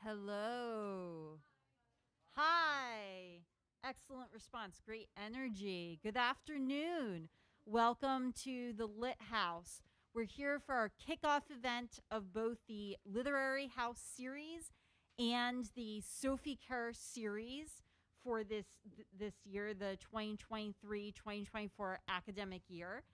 Hello. Hi. Excellent response. Great energy. Good afternoon. Welcome to the Lit House. We're here for our kickoff event of both the Literary House series and the Sophie Kerr series for this year, the 2023-2024 academic year.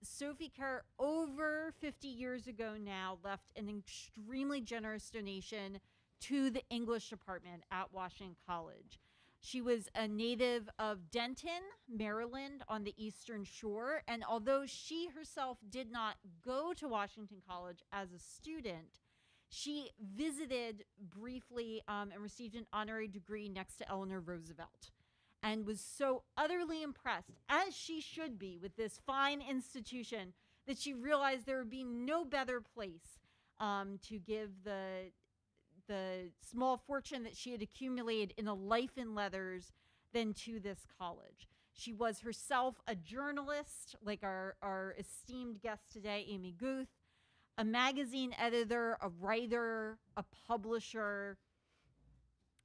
Sophie Kerr, over 50 years ago now, left an extremely generous donation to the English department at Washington College. She was a native of Denton, Maryland, on the Eastern Shore. And although she herself did not go to Washington College as a student, she visited briefly and received an honorary degree next to Eleanor Roosevelt and was so utterly impressed, as she should be, with this fine institution that she realized there would be no better place to give the small fortune that she had accumulated in a life in letters than to this college. She was herself a journalist, like our esteemed guest today, Amy Güth, a magazine editor, a writer, a publisher,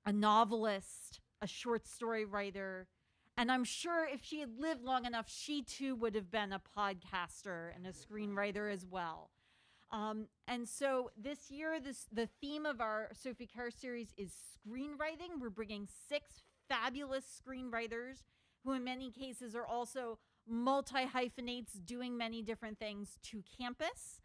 a novelist, a short story writer. And I'm sure if she had lived long enough, she too would have been a podcaster and a screenwriter as well. And so this year, the theme of our Sophie Kerr series is screenwriting. We're bringing 6 fabulous screenwriters who in many cases are also multi-hyphenates doing many different things to campus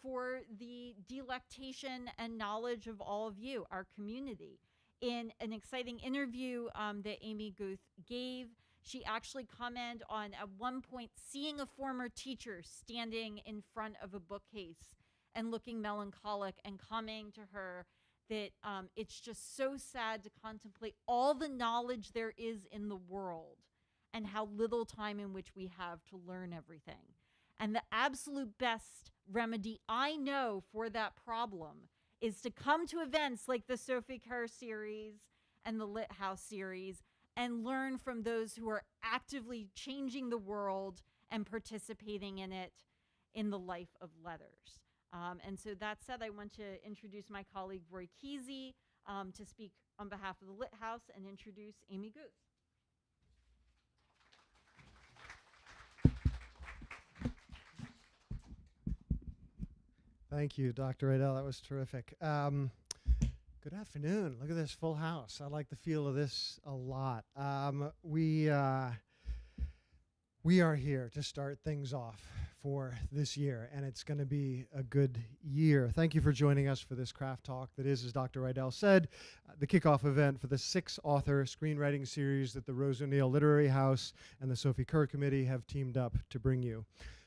for the delectation and knowledge of all of you, our community. In an exciting interview that Amy Güth gave, she actually commented on, at one point, seeing a former teacher standing in front of a bookcase and looking melancholic and commenting to her that it's just so sad to contemplate all the knowledge there is in the world and how little time in which we have to learn everything. And the absolute best remedy I know for that problem is to come to events like the Sophie Kerr series and the Lit House series and learn from those who are actively changing the world and participating in it in the life of letters. And so that said, I want to introduce my colleague Roy Kesey to speak on behalf of the Lit House and introduce Amy Güth. Thank you, Dr. Riddell. That was terrific. Good afternoon. Look at this full house. I like the feel of this a lot. We are here to start things off for this year, and it's going to be a good year. Thank you for joining us for this craft talk that is, as Dr. Riddell said, the kickoff event for the 6-author screenwriting series that the Rose O'Neill Literary House and the Sophie Kerr Committee have teamed up to bring you.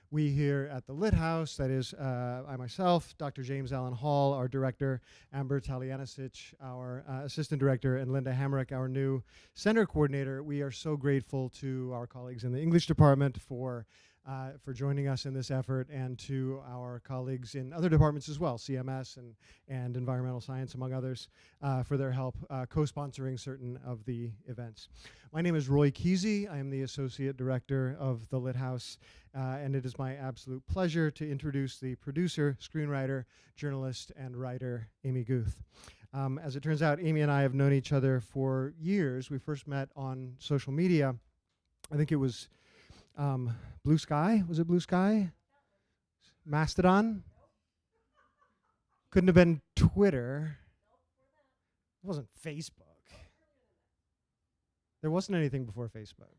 We here at the Lit House, that is I myself, Dr. James Allen Hall, our director, Amber Talianicic, our assistant director, and Linda Hamrick, our new center coordinator. We are so grateful to our colleagues in the English department for joining us in this effort, and to our colleagues in other departments as well, CMS and environmental science, among others, for their help co-sponsoring certain of the events. My name is Roy Kesey. I am the Associate Director of the Lit House, and it is my absolute pleasure to introduce the producer, screenwriter, journalist, and writer, Amy Güth. As it turns out, Amy and I have known each other for years. We first met on social media. I think it was Blue Sky. Was it Blue Sky? Mastodon? Couldn't have been Twitter. It wasn't Facebook. There wasn't anything before Facebook.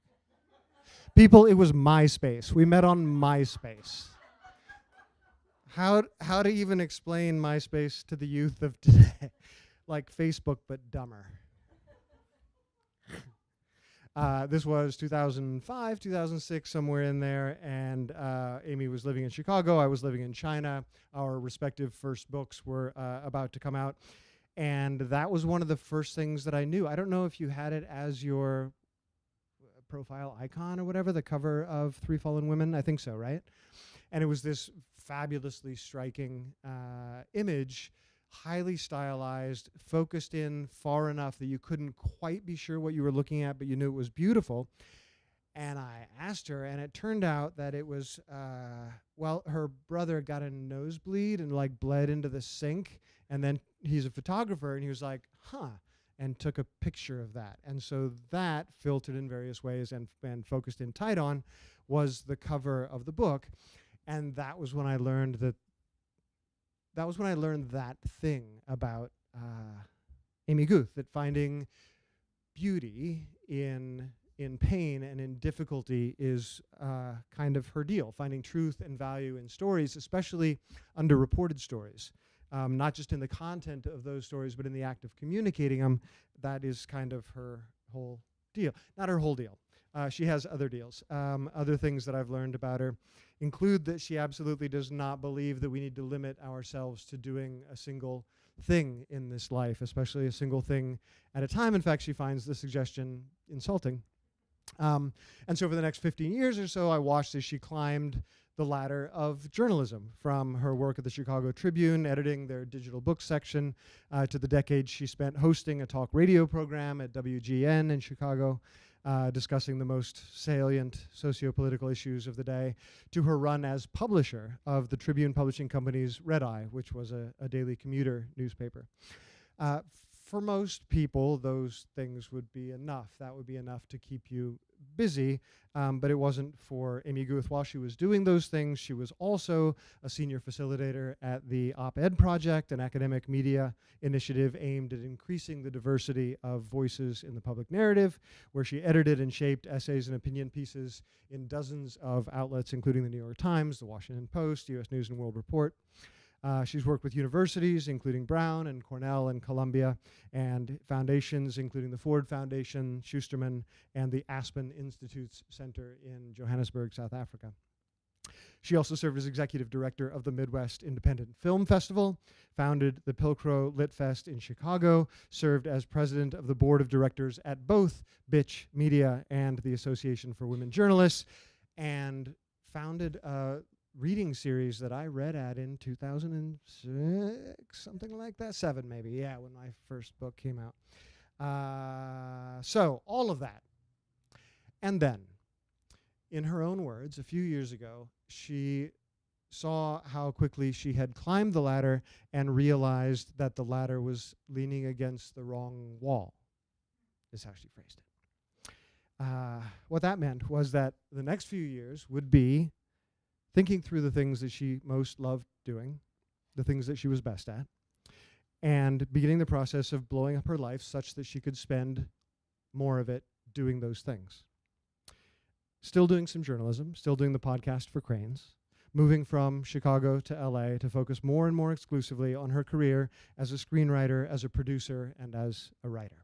People, it was MySpace. We met on MySpace. How to even explain MySpace to the youth of today? Like Facebook, but dumber. This was 2005, 2006, somewhere in there, and Amy was living in Chicago. I was living in China. Our respective first books were about to come out, and that was one of the first things that I knew. I don't know if you had it as your profile icon or whatever, the cover of Three Fallen Women. I think so, right? And it was this fabulously striking image, highly stylized, focused in far enough that you couldn't quite be sure what you were looking at, but you knew it was beautiful. And I asked her, and it turned out that it was, well, her brother got a nosebleed and like bled into the sink and then he's a photographer, and he was like, huh, and took a picture of that. And so that, filtered in various ways and focused in tight on, was the cover of the book. And that was when I learned that thing about Amy Güth, that finding beauty in pain and in difficulty is kind of her deal. Finding truth and value in stories, especially underreported stories, not just in the content of those stories, but in the act of communicating them. That is kind of her whole deal. Not her whole deal. She has other deals. Other things that I've learned about her include that she absolutely does not believe that we need to limit ourselves to doing a single thing in this life, especially a single thing at a time. In fact, she finds the suggestion insulting. And so for the next 15 years or so, I watched as she climbed the ladder of journalism, from her work at the Chicago Tribune, editing their digital book section, to the decades she spent hosting a talk radio program at WGN in Chicago, discussing the most salient socio-political issues of the day, to her run as publisher of the Tribune Publishing Company's Red Eye, which was a daily commuter newspaper. For most people, those things would be enough. That would be enough to keep you busy, but it wasn't for Amy Güth. While she was doing those things, she was also a senior facilitator at the Op-Ed Project, an academic media initiative aimed at increasing the diversity of voices in the public narrative, where she edited and shaped essays and opinion pieces in dozens of outlets, including the New York Times, the Washington Post, U.S. News and World Report. She's worked with universities, including Brown and Cornell and Columbia, and foundations, including the Ford Foundation, Schusterman, and the Aspen Institute's Center in Johannesburg, South Africa. She also served as executive director of the Midwest Independent Film Festival, founded the Pilcrow Lit Fest in Chicago, served as president of the board of directors at both Bitch Media and the Association for Women Journalists, and founded a reading series that I read at in 2006, something like that, 7 maybe, yeah, when my first book came out. So all of that. And then, in her own words, a few years ago, she saw how quickly she had climbed the ladder and realized that the ladder was leaning against the wrong wall, is how she phrased it. What that meant was that the next few years would be thinking through the things that she most loved doing, the things that she was best at, and beginning the process of blowing up her life such that she could spend more of it doing those things. Still doing some journalism, still doing the podcast for Cranes, moving from Chicago to LA to focus more and more exclusively on her career as a screenwriter, as a producer, and as a writer.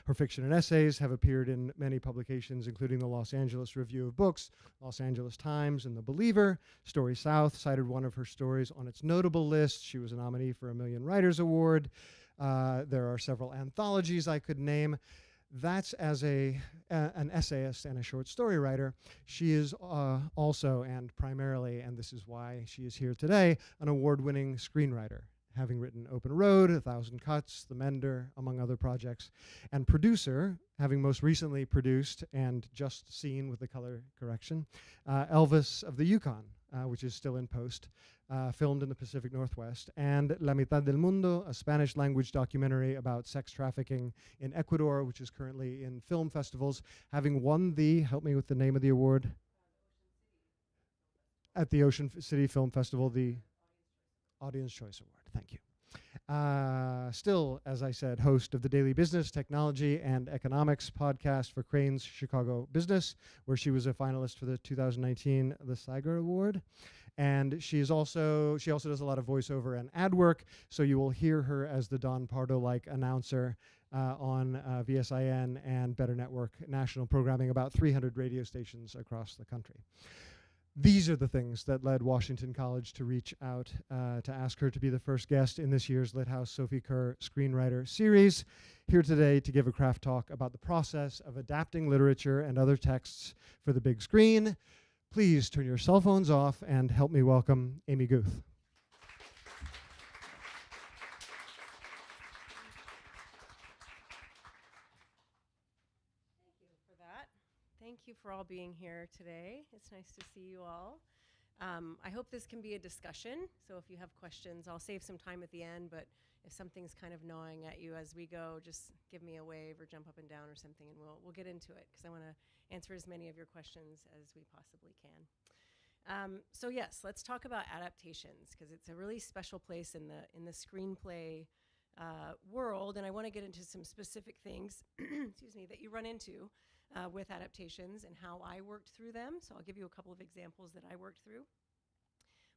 Her fiction and essays have appeared in many publications, including the Los Angeles Review of Books, Los Angeles Times, and The Believer. Story South cited one of her stories on its notable list. She was a nominee for a Million Writers Award. There are several anthologies I could name. That's as an essayist and a short story writer. She is also, and primarily, and this is why she is here today, an award-winning screenwriter, having written Open Road, 1,000 Cuts, The Mender, among other projects, and producer, having most recently produced and just seen with the color correction, Elvis of the Yukon, which is still in post, filmed in the Pacific Northwest, and La Mitad del Mundo, a Spanish-language documentary about sex trafficking in Ecuador, which is currently in film festivals, having won the, help me with the name of the award, at the Ocean City Film Festival, the Audience Choice Award. Thank you. Still, as I said, host of the Daily Business, Technology, and Economics podcast for Crane's Chicago Business, where she was a finalist for the 2019 The Saiger Award. And she also does a lot of voiceover and ad work, so you will hear her as the Don Pardo-like announcer on VSIN and Better Network national programming, about 300 radio stations across the country. These are the things that led Washington College to reach out to ask her to be the first guest in this year's Lit House Sophie Kerr Screenwriter Series. Here today to give a craft talk about the process of adapting literature and other texts for the big screen. Please turn your cell phones off and help me welcome Amy Güth. Thank you for all being here today. It's nice to see you all. I hope this can be a discussion, so if you have questions, I'll save some time at the end, but if something's kind of gnawing at you as we go, just give me a wave or jump up and down or something, and we'll get into it because I want to answer as many of your questions as we possibly can. So yes, let's talk about adaptations because it's a really special place in the screenplay world, and I want to get into some specific things, excuse me, that you run into with adaptations and how I worked through them. So I'll give you a couple of examples that I worked through.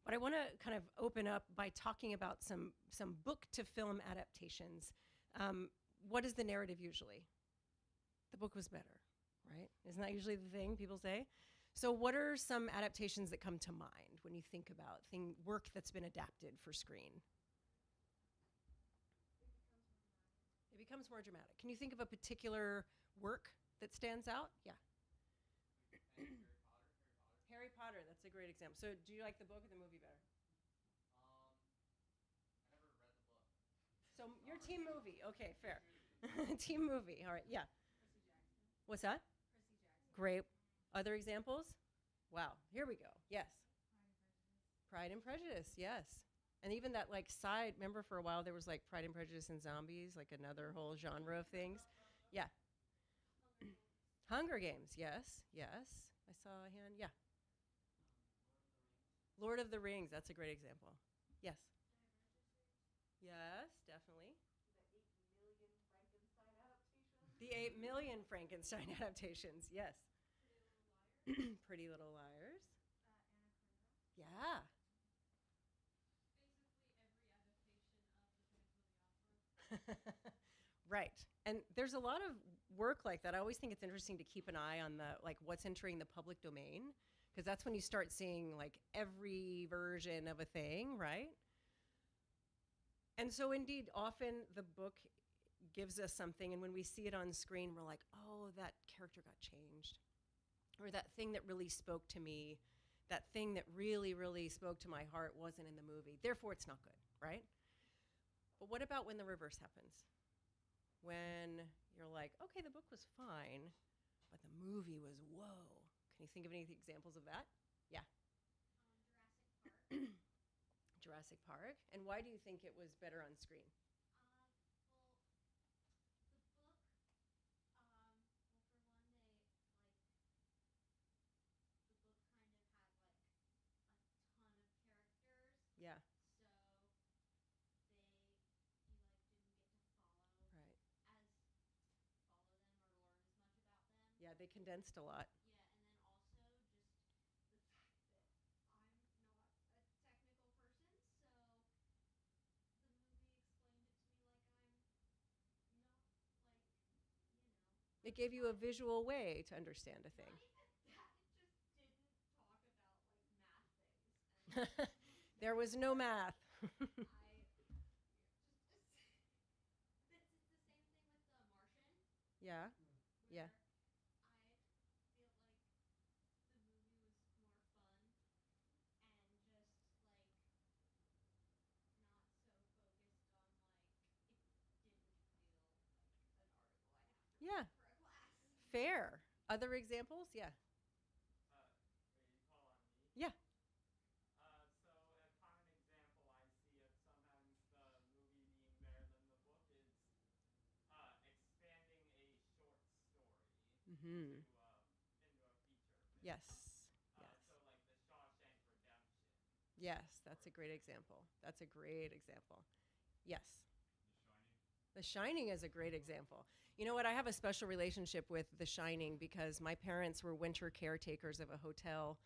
But I want to kind of open up by talking about some book to film adaptations. What is the narrative usually? The book was better, right? Isn't that usually the thing people say? So what are some adaptations that come to mind when you think about work that's been adapted for screen? It becomes more dramatic. Can you think of a particular work that stands out? Yeah. Harry Potter, that's a great example. So do you like the book or the movie better? I never read the book. So your team movie. Okay, fair. Team movie. All right, yeah. What's that? Great. Other examples? Wow, here we go. Yes. Pride and Prejudice, yes. And even that like side, remember for a while there was like Pride and Prejudice and Zombies, like another whole genre of things. Yeah. Hunger Games, yes, yes. I saw a hand, yeah. Lord of the Rings, that's a great example. Yes. Yes, definitely. The 8 million Frankenstein adaptations, yes. Pretty Little Liars. Yeah. Right. And there's a lot of work like that. I always think it's interesting to keep an eye on the like what's entering the public domain because that's when you start seeing like every version of a thing, right? And so indeed, often the book gives us something and when we see it on screen, we're like, "Oh, that character got changed." Or that thing that really spoke to me, that thing that really, really spoke to my heart wasn't in the movie. Therefore, it's not good, right? But what about when the reverse happens? When you're like, okay, the book was fine, but the movie was whoa. Can you think of any examples of that? Yeah. Jurassic Park. Jurassic Park. And why do you think it was better on screen? Yeah. Yeah, they condensed a lot. It gave you a visual way to understand a thing. There was no math. Yeah. Yeah. Yeah. Fair. Other examples? Yeah. Wait, you call on me? Yeah. So a common example I see of sometimes the movie being better than the book is expanding a short story Mm-hmm. into a feature film. Yes. Yes. So like the Shawshank Redemption. Yes, that's a great example. That's a great example. Yes. The Shining. The Shining is a great example. You know what? I have a special relationship with The Shining because my parents were winter caretakers of a hotel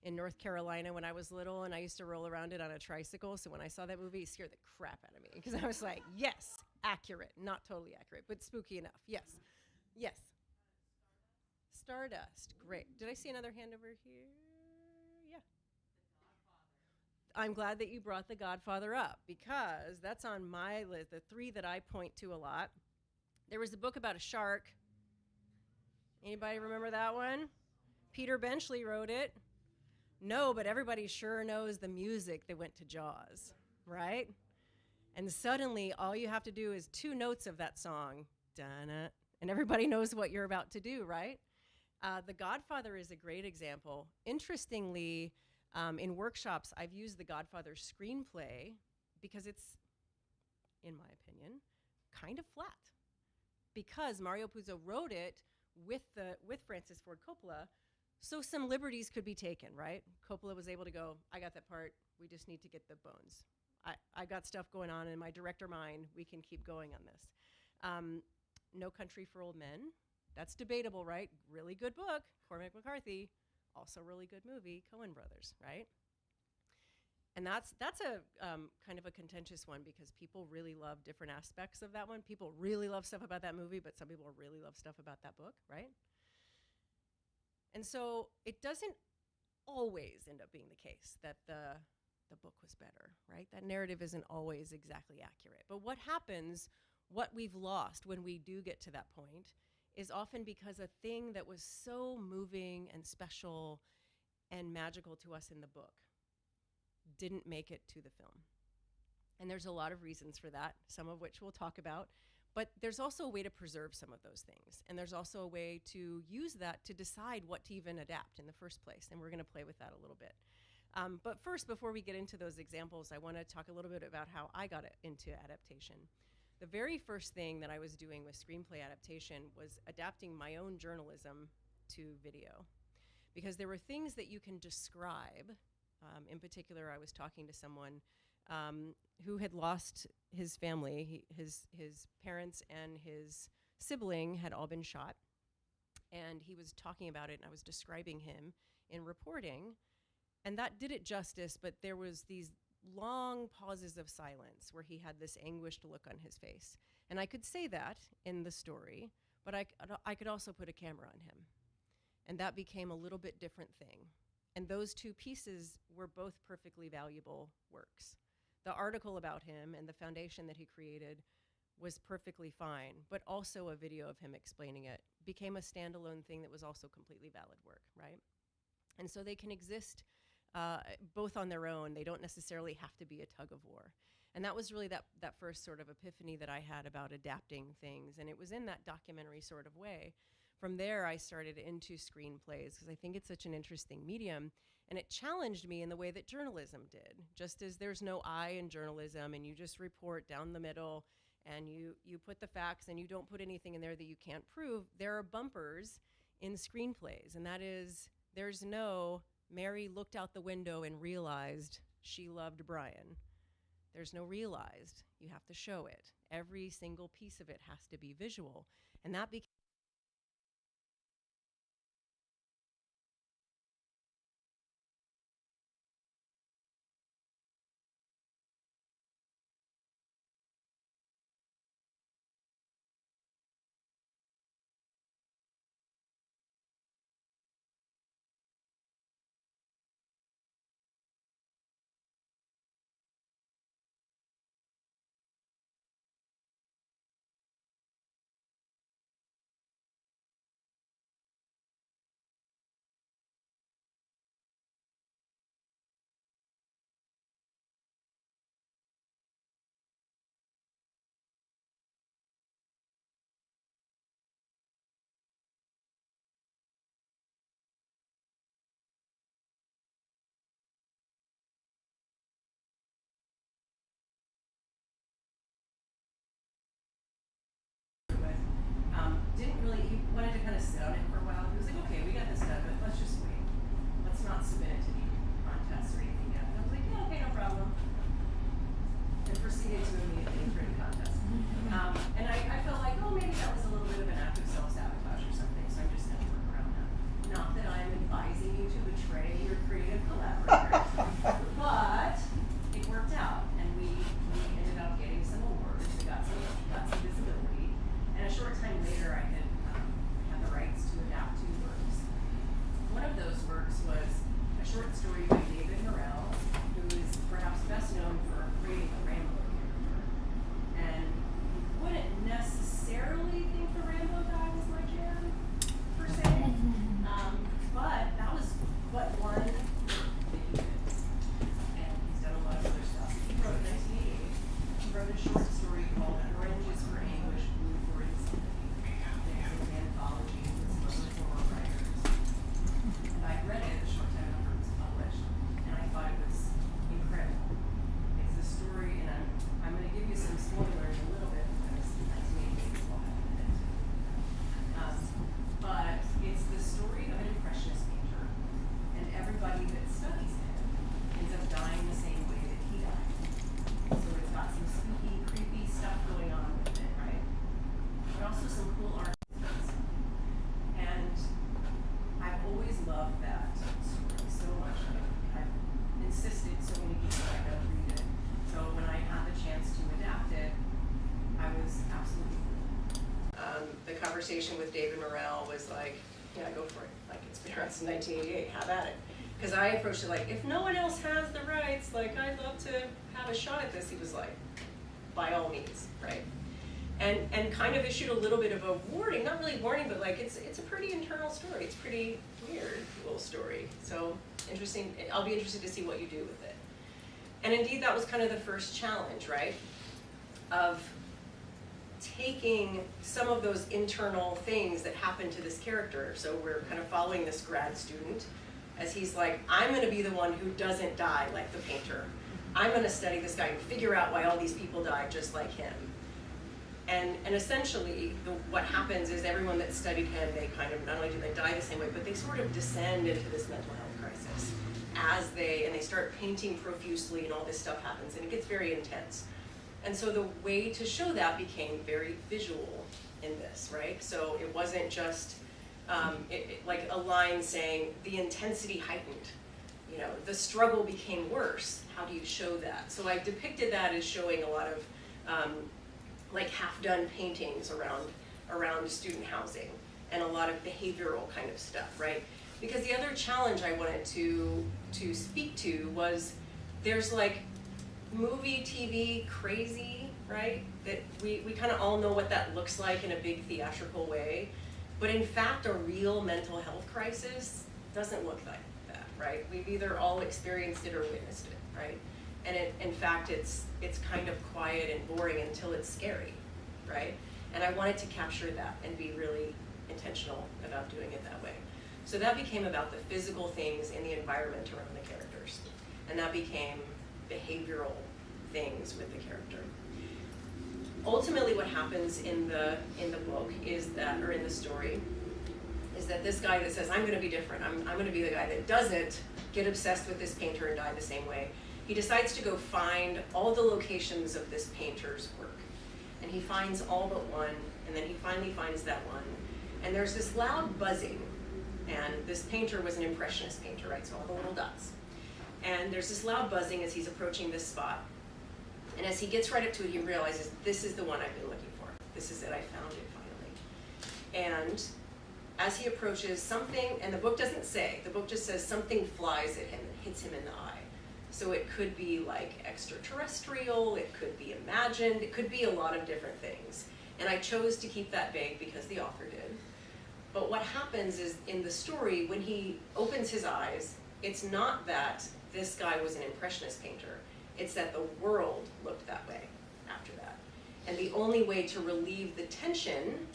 in North Carolina when I was little, and I used to roll around it on a tricycle. So when I saw that movie, it scared the crap out of me because I was like, yes, accurate. Not totally accurate, but spooky enough. Yes. Yes. Stardust. Great. Did I see another hand over here? Yeah. I'm glad that you brought The Godfather up because that's on my list, the 3 that I point to a lot. There was a book about a shark. Anybody remember that one? Peter Benchley wrote it. No, but everybody sure knows the music that went to Jaws, right? And suddenly all you have to do is 2 notes of that song, dun-na, and everybody knows what you're about to do, right? The Godfather is a great example. Interestingly, in workshops, I've used the Godfather screenplay because it's in my opinion, kind of flat because Mario Puzo wrote it with Francis Ford Coppola, so some liberties could be taken, right? Coppola was able to go, I got that part. We just need to get the bones. I got stuff going on in my director mind. We can keep going on this. No Country for Old Men. That's debatable, right? Really good book, Cormac McCarthy. Also really good movie, Coen Brothers, right? And that's a kind of a contentious one because people really love different aspects of that one. People really love stuff about that movie, but some people really love stuff about that book, right? And so it doesn't always end up being the case that the book was better, right? That narrative isn't always exactly accurate. But what happens, what we've lost when we do get to that point, is often because a thing that was so moving and special and magical to us in the book didn't make it to the film. And there's a lot of reasons for that, some of which we'll talk about. But there's also a way to preserve some of those things. And there's also a way to use that to decide what to even adapt in the first place. And we're going to play with that a little bit. But first, before we get into those examples, I want to talk a little bit about how I got into adaptation. The very first thing that I was doing with screenplay adaptation was adapting my own journalism to video. Because there were things that you can describe. In particular, I was talking to someone who had lost his family. His parents and his sibling had all been shot. And he was talking about it, and I was describing him in reporting. And that did it justice, but there was these long pauses of silence where he had this anguished look on his face. And I could say that in the story, but I could also put a camera on him. And that became a little bit different thing. And those two pieces were both perfectly valuable works. The article about him and the foundation that he created was perfectly fine, but also a video of him explaining it became a standalone thing that was also completely valid work, right? And so they can exist both on their own. They don't necessarily have to be a tug of war. And that was really that first sort of epiphany that I had about adapting things. And it was in that documentary sort of way. From there, I started into screenplays because I think it's such an interesting medium. And it challenged me in the way that journalism did. Just as there's no I in journalism and you just report down the middle and you put the facts and you don't put anything in there that you can't prove, there are bumpers in screenplays. And that is, there's no Mary looked out the window and realized she loved Brian. There's no realized. You have to show it. Every single piece of it has to be visual. And that became conversation with David Morrell was like, yeah, go for it. Like, it's been around since 1988, have at it. Because I approached it like, if no one else has the rights, like, I'd love to have a shot at this. He was like, by all means, right? And kind of issued a little bit of a warning, not really warning, but like, it's a pretty internal story. It's pretty weird little story. So interesting, I'll be interested to see what you do with it. And indeed, that was kind of the first challenge, right? Of taking some of those internal things that happen to this character. So we're kind of following this grad student as he's like, I'm gonna be the one who doesn't die like the painter. I'm gonna study this guy and figure out why all these people died just like him. And essentially, what happens is everyone that studied him, they kind of, not only do they die the same way, but they sort of descend into this mental health crisis and they start painting profusely and all this stuff happens and it gets very intense. And so the way to show that became very visual in this, right? So it wasn't just like a line saying the intensity heightened, you know, the struggle became worse. How do you show that? So I depicted that as showing a lot of like half-done paintings around student housing and a lot of behavioral kind of stuff, right? Because the other challenge I wanted to speak to was there's like movie, TV, crazy, right? That we kind of all know what that looks like in a big theatrical way. But in fact, a real mental health crisis doesn't look like that, right? We've either all experienced it or witnessed it, right? And in fact, it's kind of quiet and boring until it's scary, right? And I wanted to capture that and be really intentional about doing it that way. So that became about the physical things in the environment around the characters. And that became behavioral things with the character. Ultimately, what happens in the book is that, or in the story, is that this guy that says, I'm gonna be different, I'm gonna be the guy that doesn't get obsessed with this painter and die the same way. He decides to go find all the locations of this painter's work. And he finds all but one, and then he finally finds that one. And there's this loud buzzing. And this painter was an impressionist painter, right? So all the little dots. And there's this loud buzzing as he's approaching this spot. And as he gets right up to it, he realizes, this is the one I've been looking for. This is it, I found it finally. And as he approaches something, and the book doesn't say, the book just says something flies at him and hits him in the eye. So it could be like extraterrestrial, it could be imagined, it could be a lot of different things. And I chose to keep that vague because the author did. But what happens is in the story, when he opens his eyes, it's not that this guy was an impressionist painter, it's that the world looked that way after that. And the only way to relieve the tension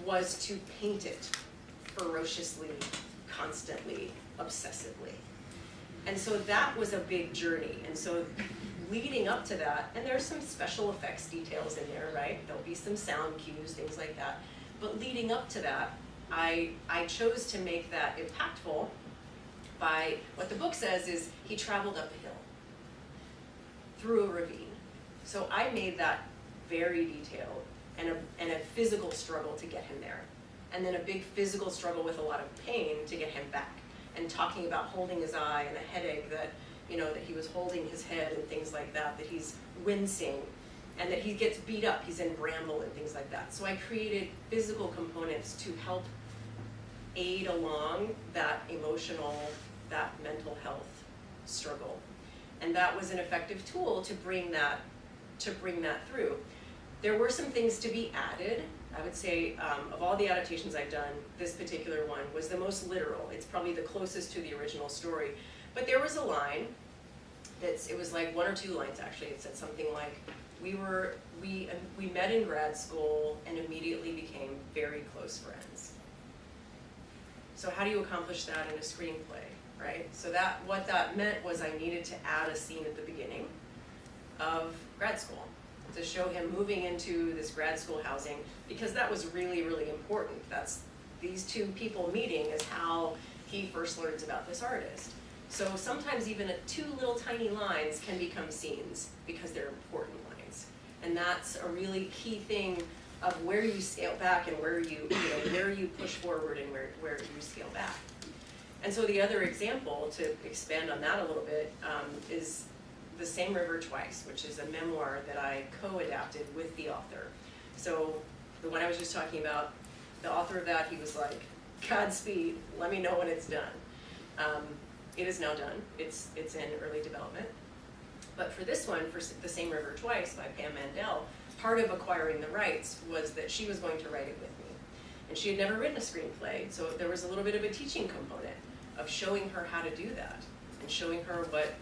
was to paint it ferociously, constantly, obsessively. And so that was a big journey. And so leading up to that, and there's some special effects details in there, right? There'll be some sound cues, things like that. But leading up to that, I chose to make that impactful by, what the book says is, he traveled up a hill through a ravine. So I made that very detailed and a physical struggle to get him there. And then a big physical struggle with a lot of pain to get him back. And talking about holding his eye and the headache that, you know, that he was holding his head and things like that he's wincing and that he gets beat up, he's in bramble and things like that. So I created physical components to help aid along that emotional, that mental health struggle. And that was an effective tool to bring that through. There were some things to be added. I would say of all the adaptations I've done, this particular one was the most literal. It's probably the closest to the original story. But there was a line it was like one or two lines actually. It said something like, we met in grad school and immediately became very close friends. So how do you accomplish that in a screenplay, right? So what that meant was I needed to add a scene at the beginning of grad school to show him moving into this grad school housing, because that was really, really important. That's these two people meeting is how he first learns about this artist. So sometimes even two little tiny lines can become scenes because they're important lines. And that's a really key thing of where you scale back and where you push forward and where you scale back. And so the other example, to expand on that a little bit, is The Same River Twice, which is a memoir that I co-adapted with the author. So the one I was just talking about, the author of that, he was like, Godspeed, let me know when it's done. It is now done. It's in early development. But for this one, for The Same River Twice by Pam Mandel, part of acquiring the rights was that she was going to write it with me. And she had never written a screenplay, so there was a little bit of a teaching component of showing her how to do that and showing her what,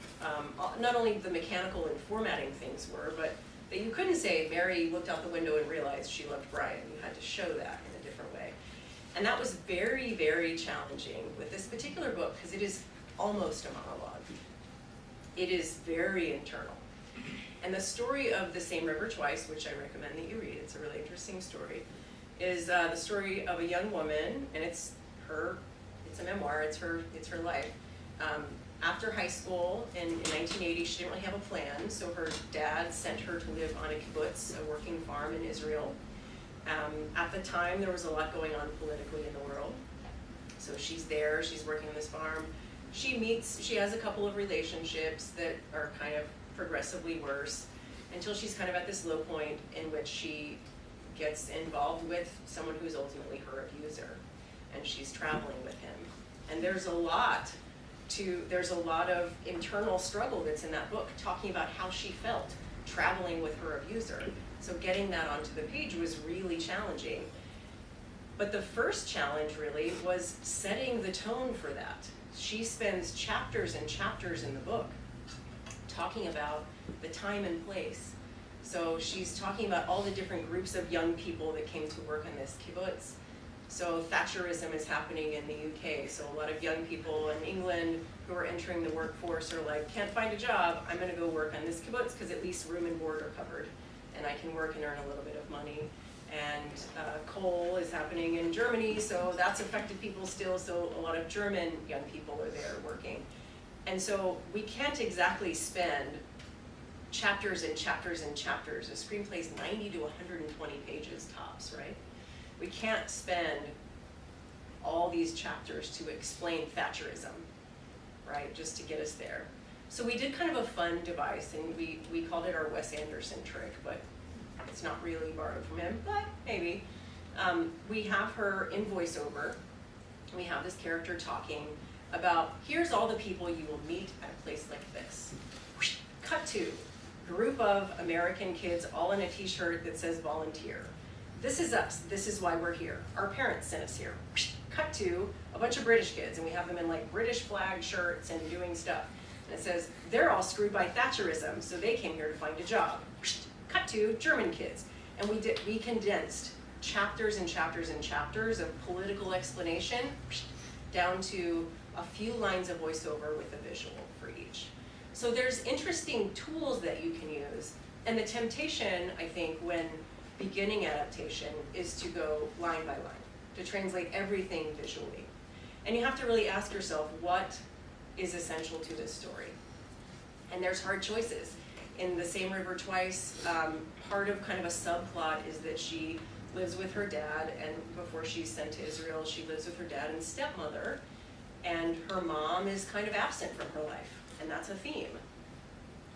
not only the mechanical and formatting things were, but that you couldn't say Mary looked out the window and realized she loved Brian. You had to show that in a different way. And that was very, very challenging with this particular book because it is almost a monologue. It is very internal. And the story of The Same River Twice, which I recommend that you read, it's a really interesting story, is the story of a young woman, and it's a memoir, it's her life. After high school in 1980, she didn't really have a plan, so her dad sent her to live on a kibbutz, a working farm in Israel. At the time, there was a lot going on politically in the world. So she's there, she's working on this farm. She has a couple of relationships that are kind of progressively worse until she's kind of at this low point in which she gets involved with someone who's ultimately her abuser, and she's traveling with him. And there's a lot of internal struggle that's in that book, talking about how she felt traveling with her abuser. So getting that onto the page was really challenging. But the first challenge really was setting the tone for that. She spends chapters and chapters in the book talking about the time and place. So she's talking about all the different groups of young people that came to work on this kibbutz. So Thatcherism is happening in the UK. So a lot of young people in England who are entering the workforce are like, can't find a job, I'm gonna go work on this kibbutz because at least room and board are covered. And I can work and earn a little bit of money. And coal is happening in Germany, so that's affected people still. So a lot of German young people are there working. And so we can't exactly spend chapters and chapters and chapters. A screenplay is 90 to 120 pages tops, right? We can't spend all these chapters to explain Thatcherism, right, just to get us there. So we did kind of a fun device, and we called it our Wes Anderson trick, but it's not really borrowed from him, but maybe. We have her in voiceover. We have this character talking about, here's all the people you will meet at a place like this. Cut to, group of American kids all in a t-shirt that says volunteer. This is us, this is why we're here. Our parents sent us here. Cut to a bunch of British kids, and we have them in like British flag shirts and doing stuff. And it says, they're all screwed by Thatcherism, so they came here to find a job. Cut to German kids. And we condensed chapters and chapters and chapters of political explanation down to a few lines of voiceover with a visual for each. So there's interesting tools that you can use. And the temptation, I think, when beginning adaptation is to go line by line, to translate everything visually. And you have to really ask yourself, what is essential to this story? And there's hard choices. In The Same River Twice, part of kind of a subplot is that she lives with her dad, and before she's sent to Israel, she lives with her dad and stepmother, and her mom is kind of absent from her life, and that's a theme.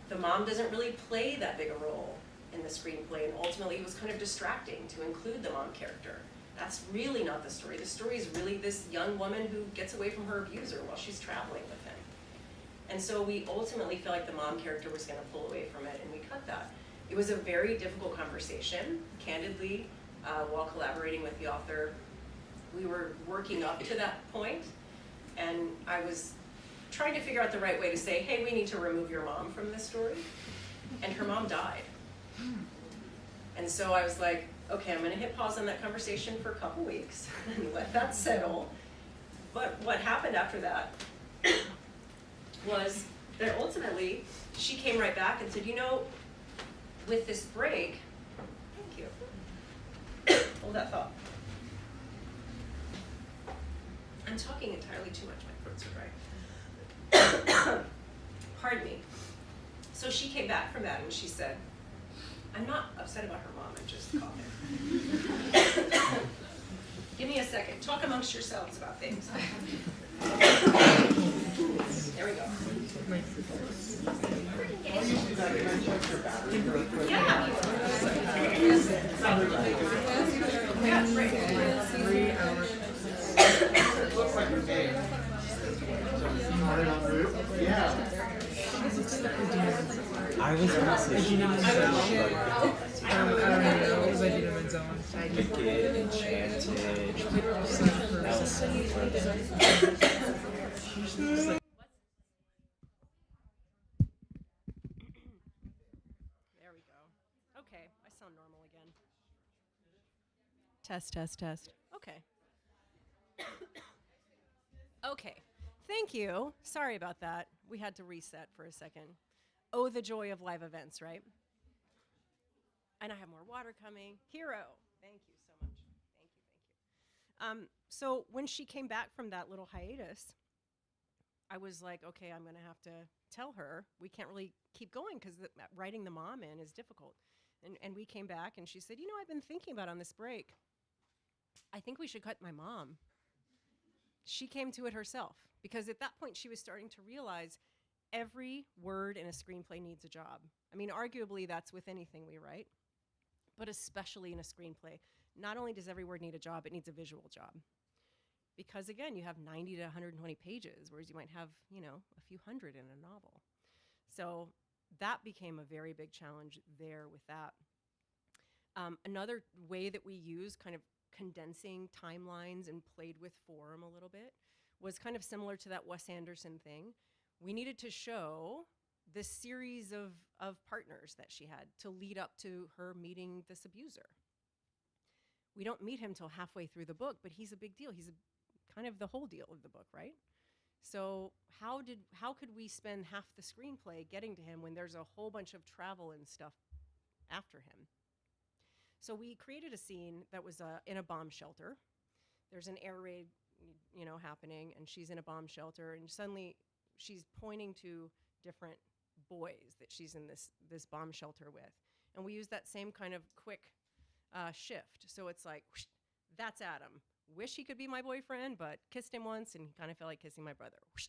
The mom doesn't really play that big a role in the screenplay, and ultimately it was kind of distracting to include the mom character. That's really not the story. The story is really this young woman who gets away from her abuser while she's traveling with him. And so we ultimately felt like the mom character was going to pull away from it, and we cut that. It was a very difficult conversation, candidly, while collaborating with the author. We were working up to that point, and I was trying to figure out the right way to say, hey, we need to remove your mom from this story. And her mom died. And so I was like, okay, I'm going to hit pause on that conversation for a couple weeks and let that settle. But what happened after that was that ultimately she came right back and said, you know, with this break, thank you. Hold that thought. I'm talking entirely too much, my throat's are dry. Pardon me. So she came back from that and she said, I'm not upset about her mom, I'm just coughing. Give me a second. Talk amongst yourselves about things. There we go. Yeah. 3 hours. I was gonna say Idina Menzel. I don't know. It was Idina Menzel. Wicked, Enchanted, Nelson. There we go. Okay, I sound normal again. Test, test, test. Okay. Okay. Thank you. Sorry about that. We had to reset for a second. Oh, the joy of live events, right? And I have more water coming. Hero. Thank you so much. Thank you, thank you. So when she came back from that little hiatus, I was like, okay, I'm going to have to tell her we can't really keep going because writing the mom in is difficult. And we came back and she said, you know, I've been thinking about on this break, I think we should cut my mom. She came to it herself because at that point she was starting to realize every word in a screenplay needs a job. I mean, arguably that's with anything we write, but especially in a screenplay. Not only does every word need a job, it needs a visual job. Because again, you have 90 to 120 pages, whereas you might have, you know, a few hundred in a novel. So that became a very big challenge there with that. Another way that we use kind of condensing timelines and played with form a little bit was kind of similar to that Wes Anderson thing. We needed to show this series of partners that she had to lead up to her meeting this abuser. We don't meet him till halfway through the book, but he's a big deal. He's kind of the whole deal of the book, right? So how could we spend half the screenplay getting to him when there's a whole bunch of travel and stuff after him? So we created a scene that was in a bomb shelter. There's an air raid, you know, happening, and she's in a bomb shelter, and suddenly she's pointing to different boys that she's in this bomb shelter with. And we use that same kind of quick shift. So it's like, whoosh, that's Adam. Wish he could be my boyfriend, but kissed him once, and he kind of felt like kissing my brother. Whoosh,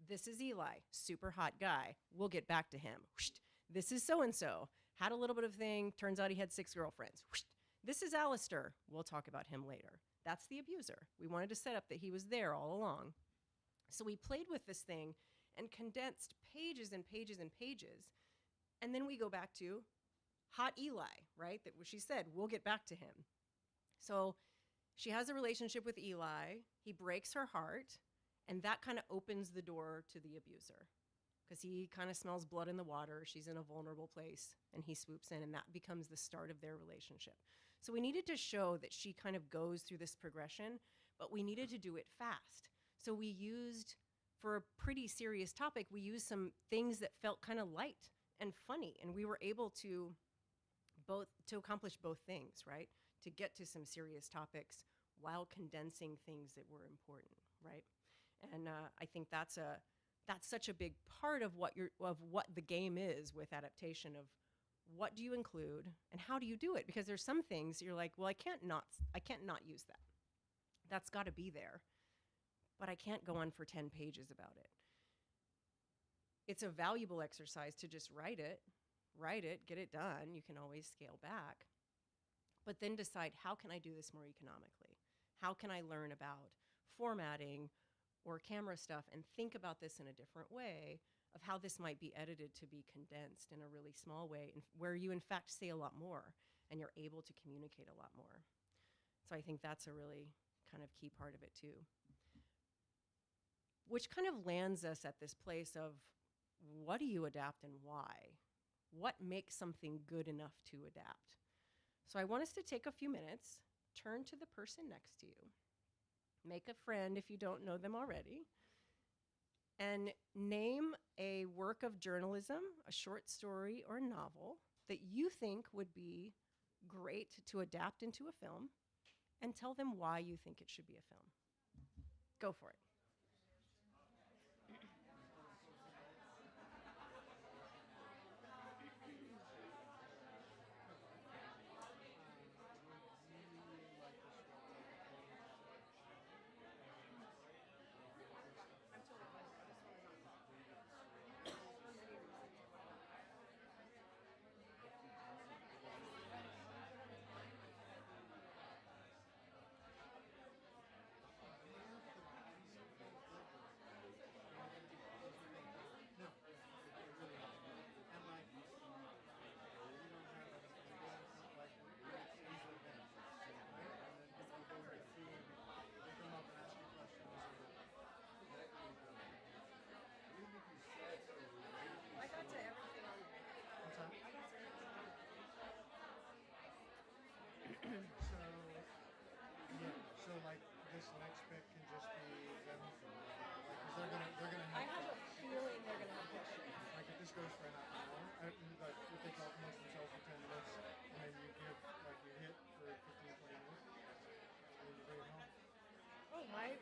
this is Eli, super hot guy. We'll get back to him. Whoosh, this is so-and-so. Had a little bit of thing. Turns out he had 6 girlfriends. Whoosh, this is Alistair. We'll talk about him later. That's the abuser. We wanted to set up that he was there all along. So we played with this thing and condensed pages and pages and pages. And then we go back to hot Eli, right? That she said, we'll get back to him. So she has a relationship with Eli. He breaks her heart. And that kind of opens the door to the abuser. Because he kind of smells blood in the water. She's in a vulnerable place. And he swoops in. And that becomes the start of their relationship. So we needed to show that she kind of goes through this progression. But we needed to do it fast. So we used, for a pretty serious topic, we used some things that felt kind of light and funny. And we were able to accomplish both things, right? To get to some serious topics while condensing things that were important, right? And I think that's such a big part of what the game is with adaptation, of what do you include and how do you do it? Because there's some things you're like, well, I can't not use that. That's got to be there. But I can't go on for 10 pages about it. It's a valuable exercise to just write it, get it done. You can always scale back. But then decide, how can I do this more economically? How can I learn about formatting or camera stuff and think about this in a different way of how this might be edited to be condensed in a really small way, where you in fact say a lot more and you're able to communicate a lot more. So I think that's a really kind of key part of it too. Which kind of lands us at this place of, what do you adapt and why? What makes something good enough to adapt? So I want us to take a few minutes, turn to the person next to you, make a friend if you don't know them already, and name a work of journalism, a short story or a novel that you think would be great to adapt into a film, and tell them why you think it should be a film. Go for it.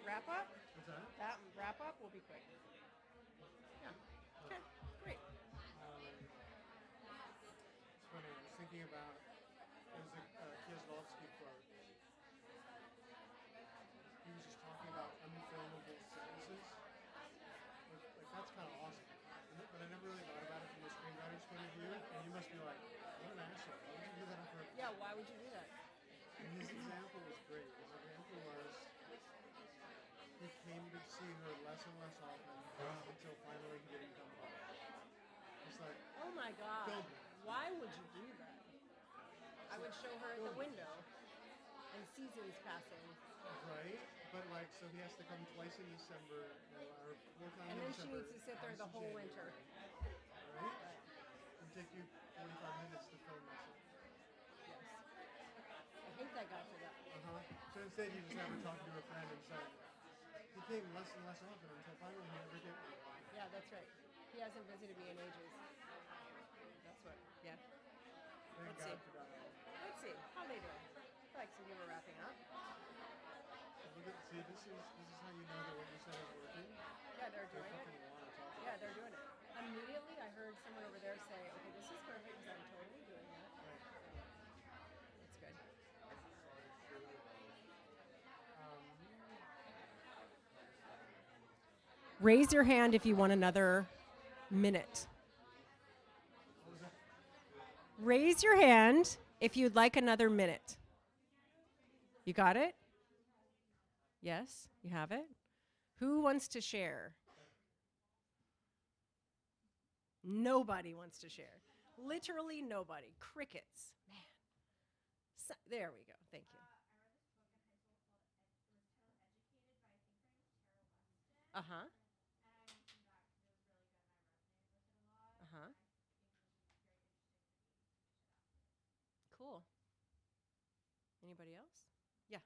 wrap up? What's that? That wrap up will be quick. Yeah. Okay, great. It's funny. I was thinking about there's a Kieslowski quote. He was just talking about unfilmable sentences. Like that's kind of awesome. But I never really thought about it from the screenwriter's point of view. And you must be like, what an asshole. Why would you do that on purpose? Yeah, why would you do that? And his example was great. His example was he came to see her less and less often until finally he didn't come home. It's like, Oh my God. film it. Why would you do that? I would show her at the window and seasons passing. Right? But like, so he has to come twice in December, or 4 times And in then she December. needs to sit there once the in whole January, winter. Right? It'd take you 45 minutes to film this. Yes. I hate that guy for that. So instead, you just have her talking to a friend and saying, he came less and less often until finally he never did. Yeah, that's right. He hasn't visited me in ages. That's what. Yeah. Thank Let's God see. for that. Let's see. How they doing? I feel like some people are wrapping up. Look at, see, this is how you know that what you said is working. Yeah, they're They doing it. fucking want to talk. Yeah, they're doing it. Immediately, I heard someone over there say, "Okay, this is perfect because I'm totally doing that." That's good. Raise your hand if you want another minute. Raise your hand if you'd like another minute. You got it? Yes, you have it. Who wants to share? Nobody wants to share. Literally nobody. Crickets. Man. So, there we go. Thank you. Uh-huh. Uh-huh. Cool. Anybody else? Yeah.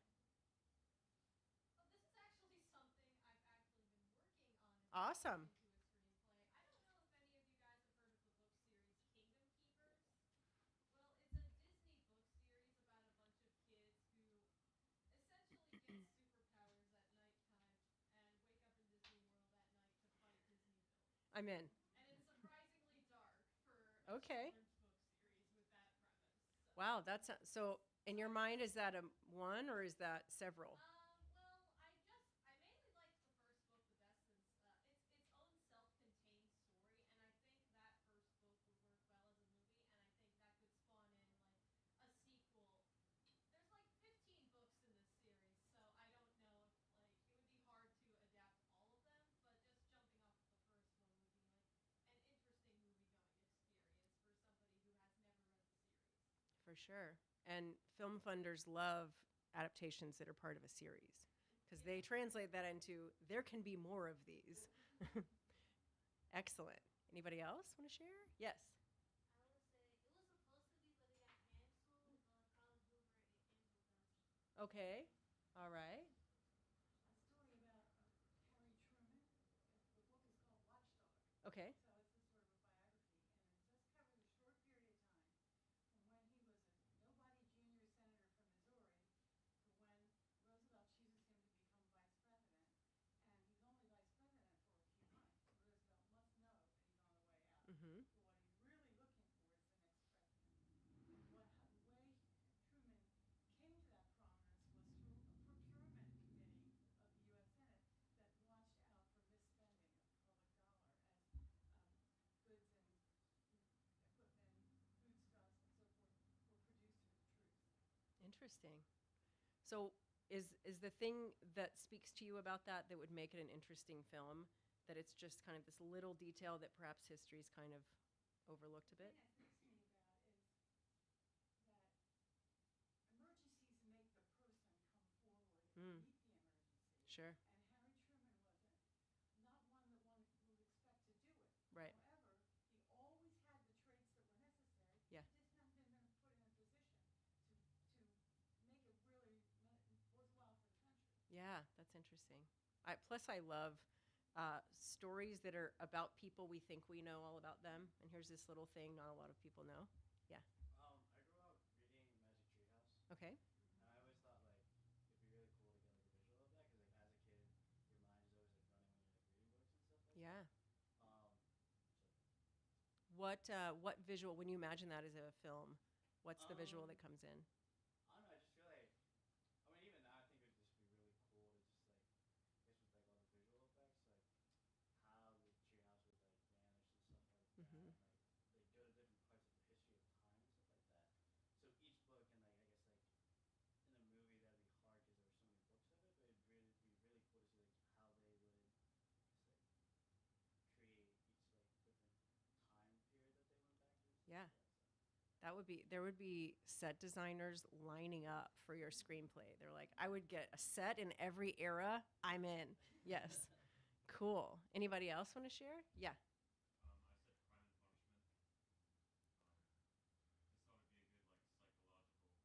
Well, this is actually something I've actually been working on. Awesome. Into a screenplay. I don't know if any of you guys have heard of the book series Kingdom Keepers. Well, it's a Disney book series about a bunch of kids who essentially get superpowers at nighttime and wake up in Disney World at night to fight Disney villains. I'm in. And it's surprisingly dark for a Okay. children's book series with that premise. So. Wow, that's so in your mind, is that a one or is that several? Well, I mainly liked the first book the best since it's its own self-contained story, and I think that first book would work well as a movie, and I think that could spawn in like a sequel. There's like 15 books in this series, so I don't know if like it would be hard to adapt all of them, but just jumping off of the first one would be like an interesting movie-going experience for somebody who has never read the series. For sure. And film funders love adaptations that are part of a series because they translate that into there can be more of these. Excellent. Anybody else want to share? Yes. I would say it was supposed to be, but it got canceled. College Boomer and Angel Dust. Okay. All right. A story about Harry Truman. The book is called Watchdog. Okay. So it's a sort of a biography, and it just covers a short period of time from when he was a nobody junior senator from Missouri to when Roosevelt chooses him to become vice president. And he's only vice president for a few months. Roosevelt must know that he's on the way out. Mm-hmm. So what he's really looking for is the next president. And the way Truman came to that prominence was through a procurement committee of the U.S. Senate that watched out for misspending of the public dollar as goods and equipment, foodstuffs, and so forth were produced for the troops. Interesting. So is the thing that speaks to you about that would make it an interesting film that it's just kind of this little detail that perhaps history's kind of overlooked a bit? The thing that freaks me about is that emergencies make the person come forward and meet the emergency. Sure. And Harry Truman wasn't not one that one would expect to do it. Right. However, he always had the traits that were necessary. Yeah. He just hadn't been put in a position to make it really worthwhile for the country. Yeah, that's interesting. Plus, I love stories that are about people we think we know all about them. And here's this little thing not a lot of people know. Yeah. I grew up reading Magic Treehouse. Okay. And I always thought like it'd be really cool to get like a visual of that because like as a kid what visual, when you imagine that as a film, what's the visual that comes in? I don't know. I just feel like, I mean, even now, I think it would just be really cool to just like, I guess with like all the visual effects, like how the treehouse would like vanish and stuff like that, Mhm. and like they go to different parts of the history of time and stuff like that. So each book, and like I guess like in a movie that'd be hard because there were so many books of it, but it'd really be really cool to see like how they would just like create each like different time period that they went back to and stuff Yeah. like that. So. There would be set designers lining up for your screenplay. They're like, I would get a set in every era. I'm in. Yes. Cool. Anybody else want to share? Yeah. I said Crime and Punishment. Just thought it'd be a good like psychological kind of film.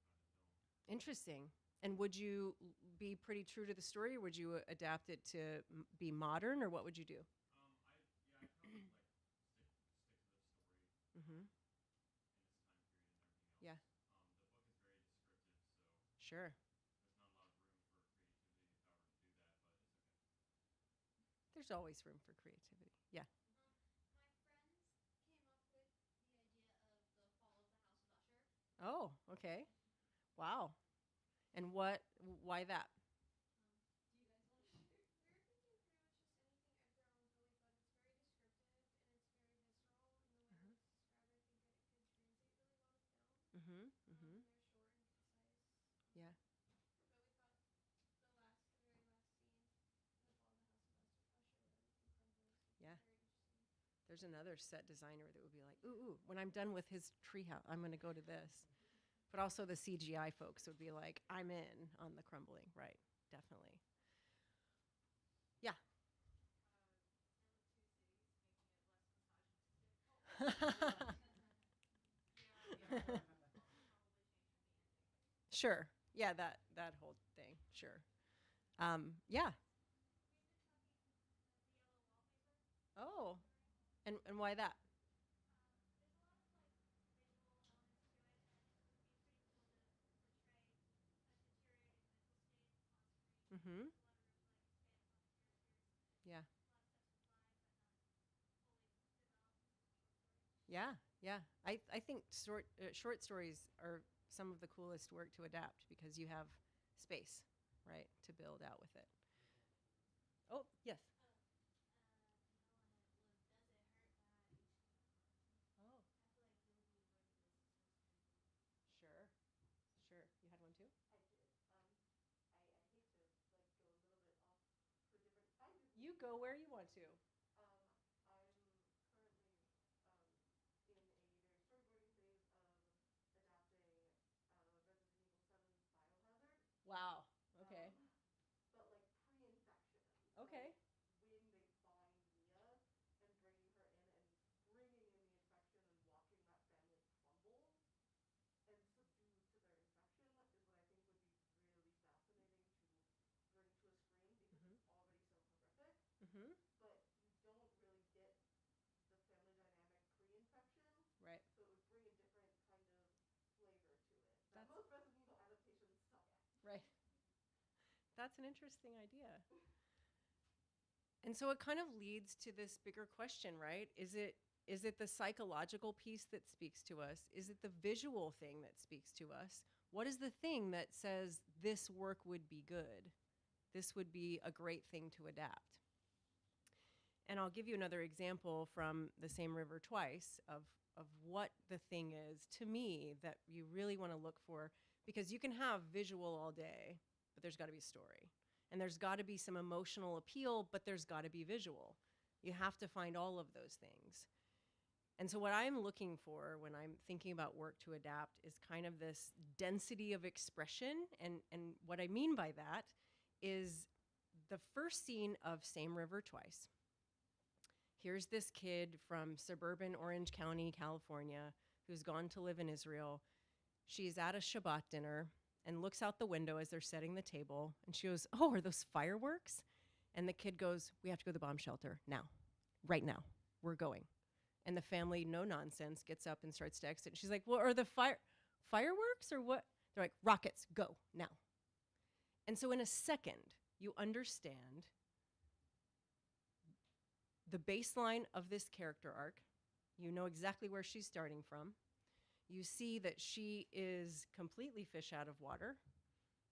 Interesting. And would you be pretty true to the story, or would you adapt it to be modern, or what would you do? I kind of like stick to the story. Mm-hmm. In its time period and everything else. Yeah. The book is very descriptive, so Sure. there's not a lot of room for creativity if I were to do that, but it's okay. There's always room for creativity. Yeah. My friends came up with the idea of the fall of the House of Usher. Oh, okay. Wow. And why that? Do you guys want to share? We were thinking pretty much just anything Edgar Allan Poe, but it's very descriptive and it's very visceral in the way that it's described. I think it could translate really well to film. Mm-hmm. Mm-hmm. And they're short and concise. Yeah. But we thought the very last scene, the fall of the House of Usher, where everything crumbles, would Yeah. be very interesting. There's another set designer that would be like, ooh, when I'm done with his treehouse, I'm going to go to this. But also the CGI folks would be like, I'm in on the crumbling. Right. Definitely. Yeah. Sure. Yeah, that whole thing. Sure. Yeah. Oh. And why that? There's a lot of like visual elements to it, and it would be pretty cool to portray a deteriorating mental state on screen. Mm-hmm. There's a lot of room to like expand upon the characters. Yeah. A lot of stuff to fly, but not fully developed in just a short story. Yeah. Yeah. I think short stories are some of the coolest work to adapt because you have space, right, to build out with it. Oh, yes. Oh. Sure. Sure. You had one too? I did. I hate to like go a little bit off for different kinds of You media. go where you want to. I'm currently in a very storyboarding phase of adapting Resident Evil 7's Biohazard. Wow. Okay. But like pre-infection. Okay. Like when they find Mia and bringing her in and bringing in the infection and watching that family crumble and subdued to their infection is what I think would be really fascinating to bring to a screen because it's already so horrific. Mm-hmm. But you don't really get the family dynamic pre-infection. Right. So it would bring a different kind of flavor to it that That's- most Resident Evil adaptations suck at. Right. That's an interesting idea. And so it kind of leads to this bigger question, right? Is it the psychological piece that speaks to us? Is it the visual thing that speaks to us? What is the thing that says this work would be good? This would be a great thing to adapt. And I'll give you another example from The Same River Twice of what the thing is to me that you really want to look for, because you can have visual all day, but there's got to be a story. And there's got to be some emotional appeal, but there's got to be visual. You have to find all of those things. And so what I'm looking for when I'm thinking about work to adapt is kind of this density of expression. And what I mean by that is the first scene of Same River Twice. Here's this kid from suburban Orange County, California, who's gone to live in Israel. She's at a Shabbat dinner and looks out the window as they're setting the table. And she goes, "Oh, are those fireworks?" And the kid goes, "We have to go to the bomb shelter now, right now. We're going." And the family, no nonsense, gets up and starts to exit. She's like, "Well, are the fireworks or what?" They're like, "Rockets, go now." And so in a second, you understand the baseline of this character arc, You know exactly where she's starting from. You see that she is completely fish out of water.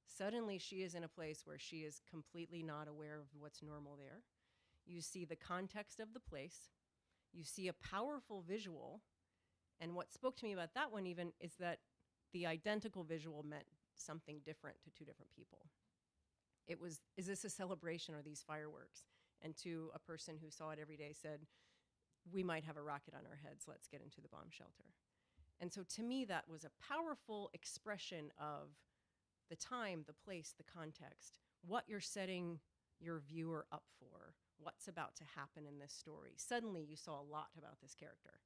Suddenly, she is in a place where she is completely not aware of what's normal there. You see the context of the place. You see a powerful visual. And what spoke to me about that one, even, is that the identical visual meant something different to two different people. It was, is this a celebration or these fireworks? And to a person who saw it every day said, we might have a rocket on our heads. Let's get into the bomb shelter. And so to me, that was a powerful expression of the time, the place, the context, what you're setting your viewer up for, what's about to happen in this story. Suddenly you saw a lot about this character,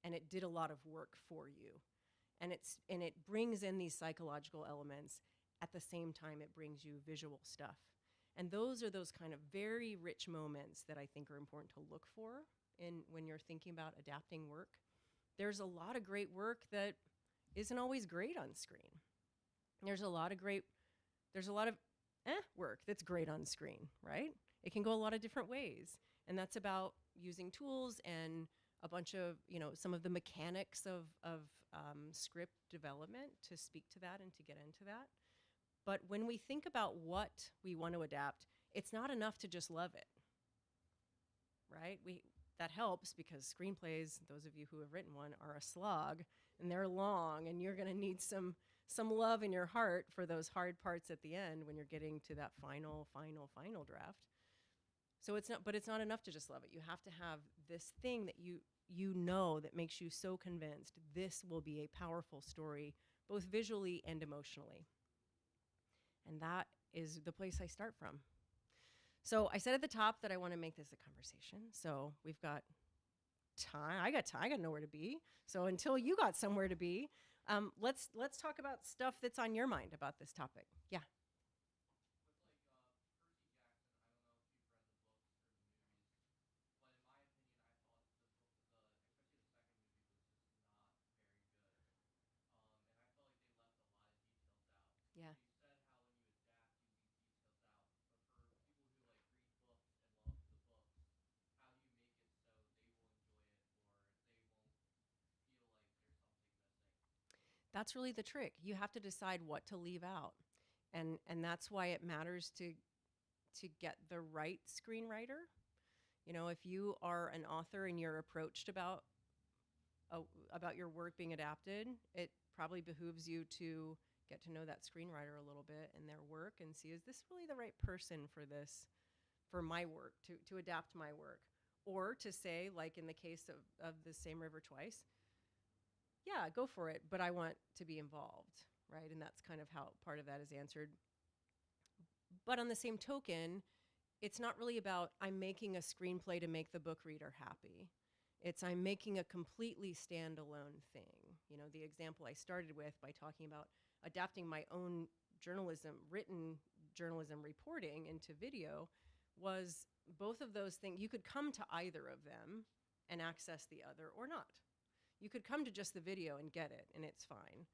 and it did a lot of work for you. And it brings in these psychological elements. At the same time, it brings you visual stuff. And those are those kind of very rich moments that I think are important to look for when you're thinking about adapting work. There's a lot of great work that isn't always great on screen. There's a lot of work that's great on screen, right? It can go a lot of different ways. And that's about using tools and a bunch of, some of the mechanics of script development to speak to that and to get into that. But when we think about what we want to adapt, it's not enough to just love it, right? That helps because screenplays, those of you who have written one, are a slog, and they're long, and you're going to need some love in your heart for those hard parts at the end when you're getting to that final draft. So it's not enough to just love it. You have to have this thing that you know that makes you so convinced this will be a powerful story, both visually and emotionally. And that is the place I start from. So I said at the top that I want to make this a conversation. So we've got time. I got time. I got nowhere to be. So until you got somewhere to be, let's talk about stuff that's on your mind about this topic. Yeah. Yeah. That's really the trick. You have to decide what to leave out. And that's why it matters to get the right screenwriter. If you are an author and you're approached about your work being adapted, it probably behooves you to get to know that screenwriter a little bit and their work and see, is this really the right person for my work, to adapt my work? Or to say, like in the case of The Same River Twice, yeah, go for it, but I want to be involved, right? And that's kind of how part of that is answered. But on the same token, it's not really about I'm making a screenplay to make the book reader happy. It's I'm making a completely standalone thing. The example I started with by talking about adapting my own written journalism reporting into video was both of those things. You could come to either of them and access the other or not. You could come to just the video and get it, and it's fine.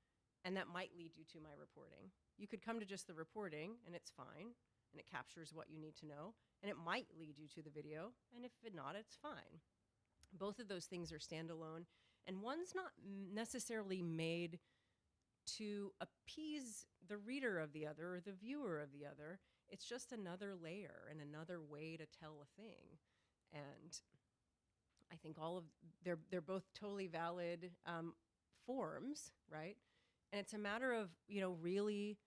And that might lead you to my reporting. You could come to just the reporting, and it's fine, and it captures what you need to know, and it might lead you to the video, and if not, it's fine. Both of those things are standalone, and one's not necessarily made to appease the reader of the other or the viewer of the other. It's just another layer and another way to tell a thing. And I think they're both totally valid forms, right? And it's a matter of, really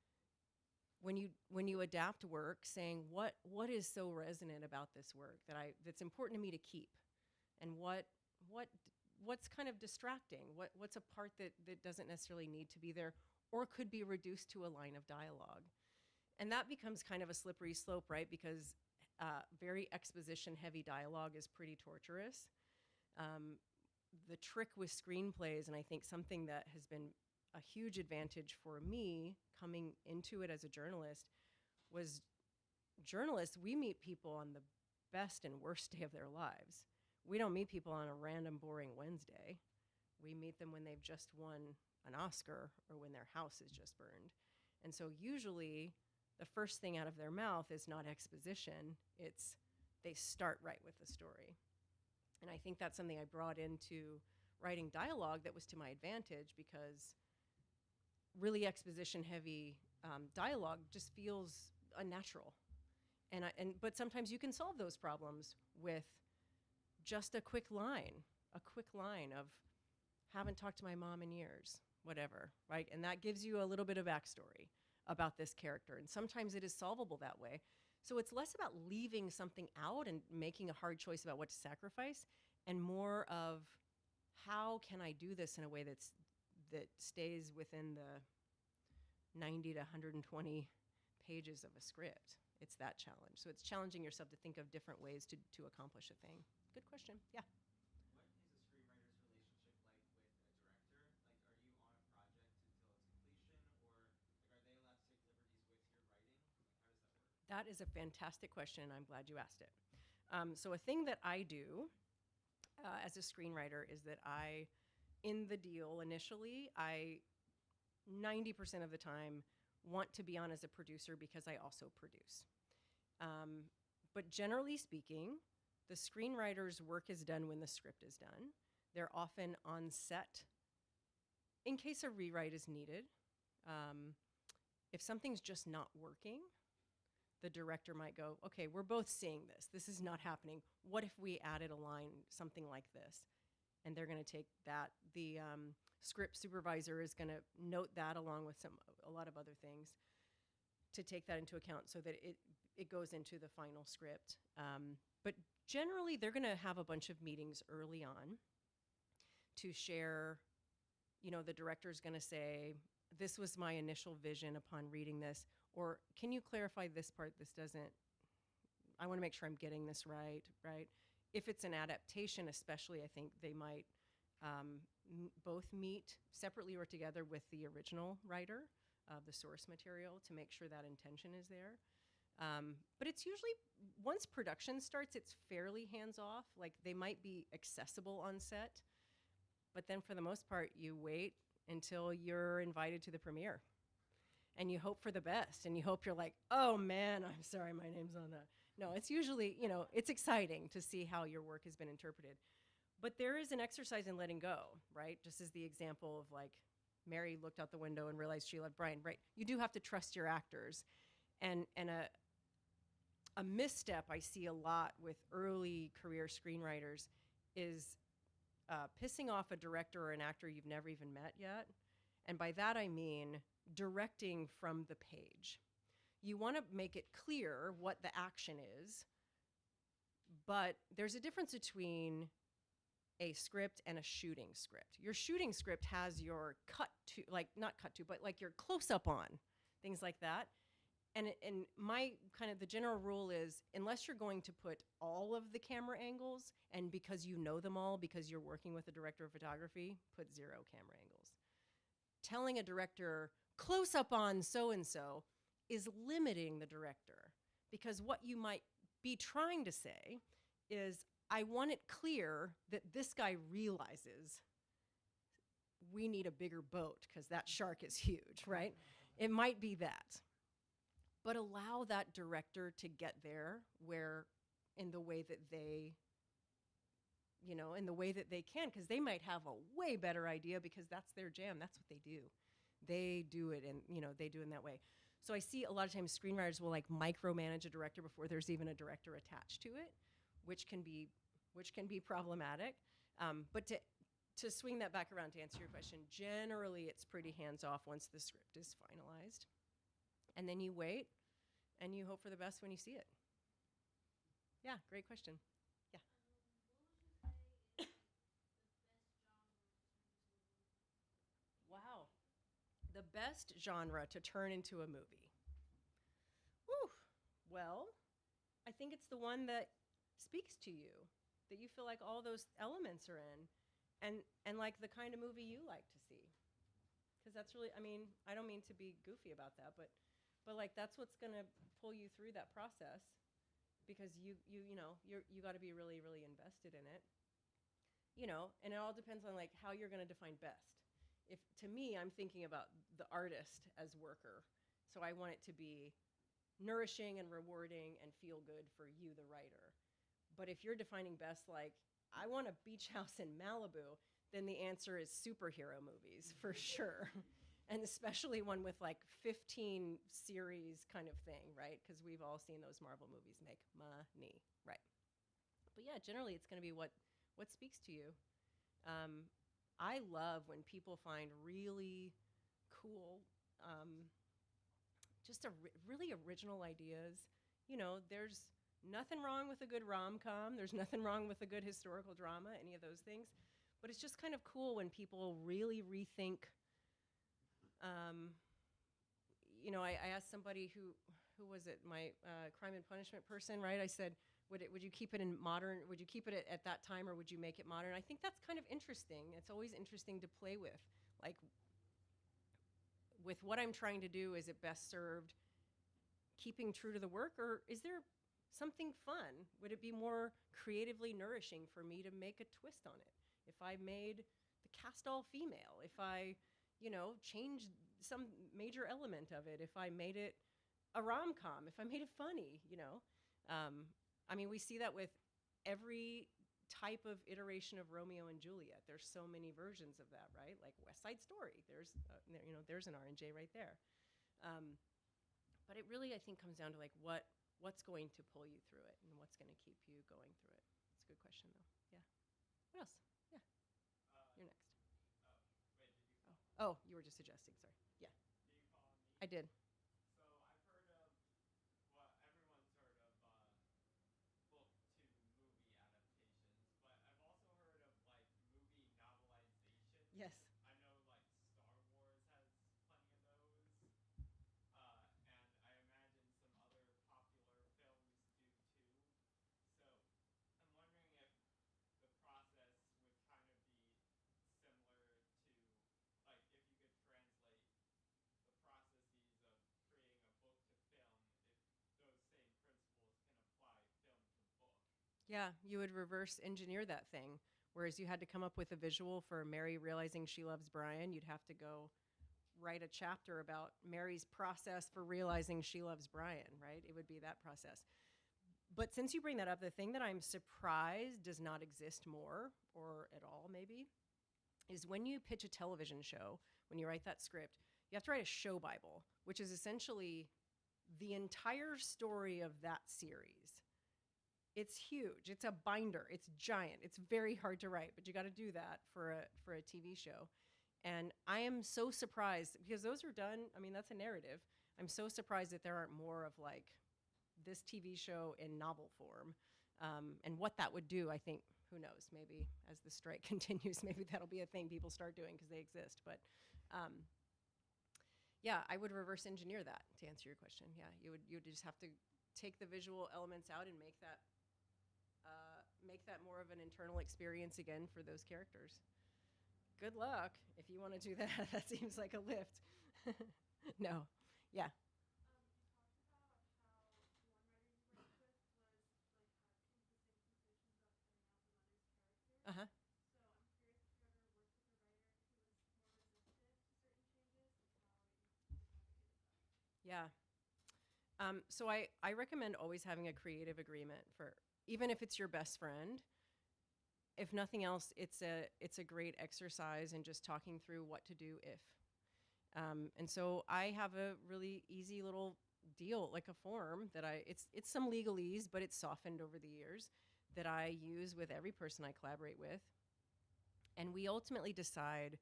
when you adapt work, saying what is so resonant about this work that's important to me to keep, and what's kind of distracting, what's a part that doesn't necessarily need to be there or could be reduced to a line of dialogue. And that becomes kind of a slippery slope, right? Because very exposition-heavy dialogue is pretty torturous. The trick with screenplays, and I think something that has been a huge advantage for me coming into it as a journalist, was journalists, we meet people on the best and worst day of their lives. We don't meet people on a random boring Wednesday. We meet them when they've just won an Oscar or when their house is just burned. And so usually the first thing out of their mouth is not exposition, it's they start right with the story. And I think that's something I brought into writing dialogue that was to my advantage, because really exposition heavy dialogue just feels unnatural. But sometimes you can solve those problems with just a quick line of haven't talked to my mom in years, whatever, right? And that gives you a little bit of backstory about this character. And sometimes it is solvable that way. So it's less about leaving something out and making a hard choice about what to sacrifice, and more of how can I do this in a way that stays within the 90 to 120 pages of a script. It's that challenge. So it's challenging yourself to think of different ways to accomplish a thing. Good question. Yeah. What is a screenwriter's relationship like with a director? Like, are you on a project until its completion, or like, are they allowed to take liberties with your writing? Like, how does that work? That is a fantastic question, and I'm glad you asked it. So a thing that I do as a screenwriter is that in the deal initially, I 90% of the time want to be on as a producer because I also produce. But generally speaking, the screenwriter's work is done when the script is done. They're often on set in case a rewrite is needed. If something's just not working, the director might go, okay, we're both seeing this. This is not happening. What if we added a line, something like this? And they're going to take that. The script supervisor is going to note that along with a lot of other things to take that into account so that it goes into the final script. But generally, they're going to have a bunch of meetings early on to share. The director's going to say, this was my initial vision upon reading this, or can you clarify this part? This doesn't, I want to make sure I'm getting this right? If it's an adaptation, especially, I think they might both meet separately or together with the original writer of the source material to make sure that intention is there. But it's usually, once production starts, it's fairly hands-off. Like, they might be accessible on set, but then for the most part, you wait until you're invited to the premiere. And you hope for the best, and you hope you're like, oh man, I'm sorry, my name's on that. No, it's usually, it's exciting to see how your work has been interpreted. But there is an exercise in letting go, right? Just as the example of, like, Mary looked out the window and realized she loved Brian, right? You do have to trust your actors. And a misstep I see a lot with early career screenwriters is pissing off a director or an actor you've never even met yet. And by that I mean directing from the page. You want to make it clear what the action is, but there's a difference between a script and a shooting script. Your shooting script has your cut to, like, not cut to, but like your close up on, things like that. And my kind of the general rule is, unless you're going to put all of the camera angles, and because you know them all, because you're working with a director of photography, put 0 camera angles. Telling a director, close up on so-and-so, is limiting the director, because what you might be trying to say is, I want it clear that this guy realizes we need a bigger boat because that shark is huge, right? It might be that. But allow that director to get there where, in the way that they, in the way that they can, because they might have a way better idea because that's their jam. That's what they do. They do it, and they do it in that way. So I see a lot of times screenwriters will, like, micromanage a director before there's even a director attached to it, which can be problematic. But to swing that back around to answer your question, generally it's pretty hands-off once the script is finalized. And then you wait, and you hope for the best when you see it. Yeah, great question. Yeah. What would you say is Wow. The best genre to turn into a movie. Whew. Well, I think it's the one that speaks to you, that you feel like all those elements are in, and like the kind of movie you like to see. Because that's really, I don't mean to be goofy about that, but like, that's what's going to pull you through that process, because you got to be really, really invested in it. And it all depends on, like, how you're going to define best. If, to me, I'm thinking about the artist as worker. So I want it to be nourishing and rewarding and feel good for you, the writer. But if you're defining best, like, I want a beach house in Malibu, then the answer is superhero movies for sure. And especially one with like 15 series kind of thing, right? Because we've all seen those Marvel movies make money, right? But yeah, generally it's going to be what speaks to you. Um, I love when people find really cool, just really original ideas. You know, there's nothing wrong with a good rom com. There's nothing wrong with a good historical drama, any of those things. But it's just kind of cool when people really rethink. Um, you know, I asked somebody who was it, my crime and punishment person, right? I said, would you keep it in modern? Would you keep it at that time, or would you make it modern? I think that's kind of interesting. It's always interesting to play with, like with what I'm trying to do. Is it best served keeping true to the work, or is there something fun? Would it be more creatively nourishing for me to make a twist on it? If I made the cast all female, if I, you know, changed some major element of it, if I made it a rom-com, if I made it funny, you know. I mean, we see that with every type of iteration of Romeo and Juliet. There's so many versions of that, right? Like West Side Story. There's, you know, there's an R&J right there. But it really, I think, comes down to like what's going to pull you through it and what's going to keep you going through it. It's a good question, though. Yeah. What else? Yeah. You're next. Wait, did you follow? Oh, you were just suggesting. Sorry. Yeah. Do you follow me? I did. So I've heard of, well, everyone's heard of book to movie adaptations, but I've also heard of like movie novelizations. Yes. I know like Star Wars has plenty of those, and I imagine some other popular films do too. So I'm wondering if the process would kind of be similar to, like, if you could translate the processes of creating a book to film, if those same principles can apply film to book. Yeah, you would reverse engineer that thing. Whereas you had to come up with a visual for Mary realizing she loves Brian, you'd have to go write a chapter about Mary's process for realizing she loves Brian, right? It would be that process. But since you bring that up, the thing that I'm surprised does not exist more, or at all maybe, is when you pitch a television show, when you write that script, you have to write a show Bible, which is essentially the entire story of that series. It's huge. It's a binder. It's giant. It's very hard to write, but you got to do that for a TV show. And I am so surprised because those are done. I mean, that's a narrative. I'm so surprised that there aren't more of like this TV show in novel form, and what that would do. I think, who knows? Maybe as the strike continues, maybe that'll be a thing people start doing because they exist. But yeah, I would reverse engineer that to answer your question. Yeah, you would just have to take the visual elements out and make that more of an internal experience again for those characters. Good luck if you want to do that. That seems like a lift. No, yeah. You talked about how one writer you worked with was like came to the same conclusions about cutting out the mother's character. Uh huh. So I'm curious if you ever worked with a writer who was more resistant to certain changes and how you navigated that. Yeah. So I recommend always having a creative agreement for, even if it's your best friend. If nothing else, it's a great exercise in just talking through what to do if. And so I have a really easy little deal, like a form that it's some legalese, but it's softened over the years, that I use with every person I collaborate with. And we ultimately decide,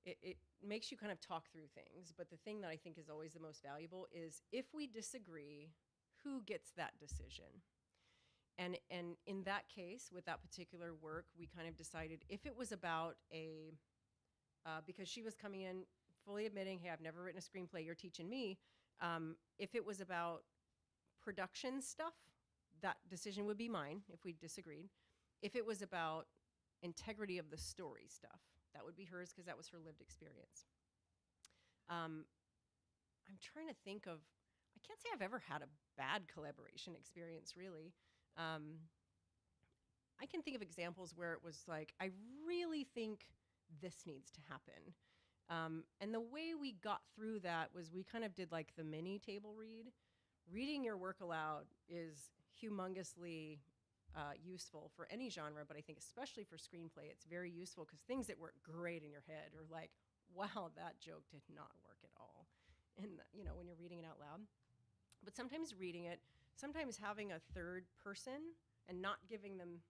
it makes you kind of talk through things, but the thing that I think is always the most valuable is if we disagree, who gets that decision? And in that case, with that particular work, we kind of decided if it was about because she was coming in fully admitting, hey, I've never written a screenplay, you're teaching me. If it was about production stuff, that decision would be mine if we disagreed. If it was about integrity of the story stuff, that would be hers because that was her lived experience. I'm trying to think of, I can't say I've ever had a bad collaboration experience, really. I can think of examples where it was like, I really think this needs to happen. And the way we got through that was we kind of did like the mini table read. Reading your work aloud is humongously useful for any genre, but I think especially for screenplay, it's very useful because things that work great in your head are like, wow, that joke did not work at all. And, when you're reading it out loud. But sometimes reading it, sometimes having a third person and not giving them,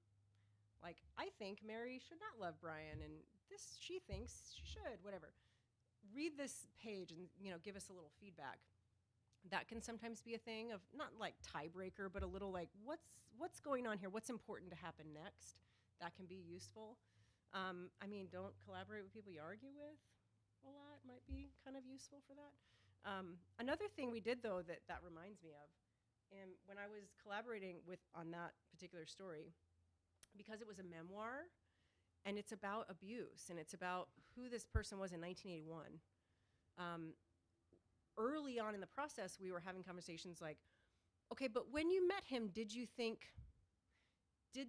like, I think Mary should not love Brian, and she thinks she should, whatever. Read this page and, give us a little feedback. That can sometimes be a thing of not like tiebreaker, but a little like what's going on here? What's important to happen next? That can be useful. Don't collaborate with people you argue with a lot. Might be kind of useful for that. Another thing we did though that reminds me of, when I was collaborating on that particular story, because it was a memoir, and it's about abuse, and it's about who this person was in 1981. Early on in the process, we were having conversations like, okay, but when you met him, did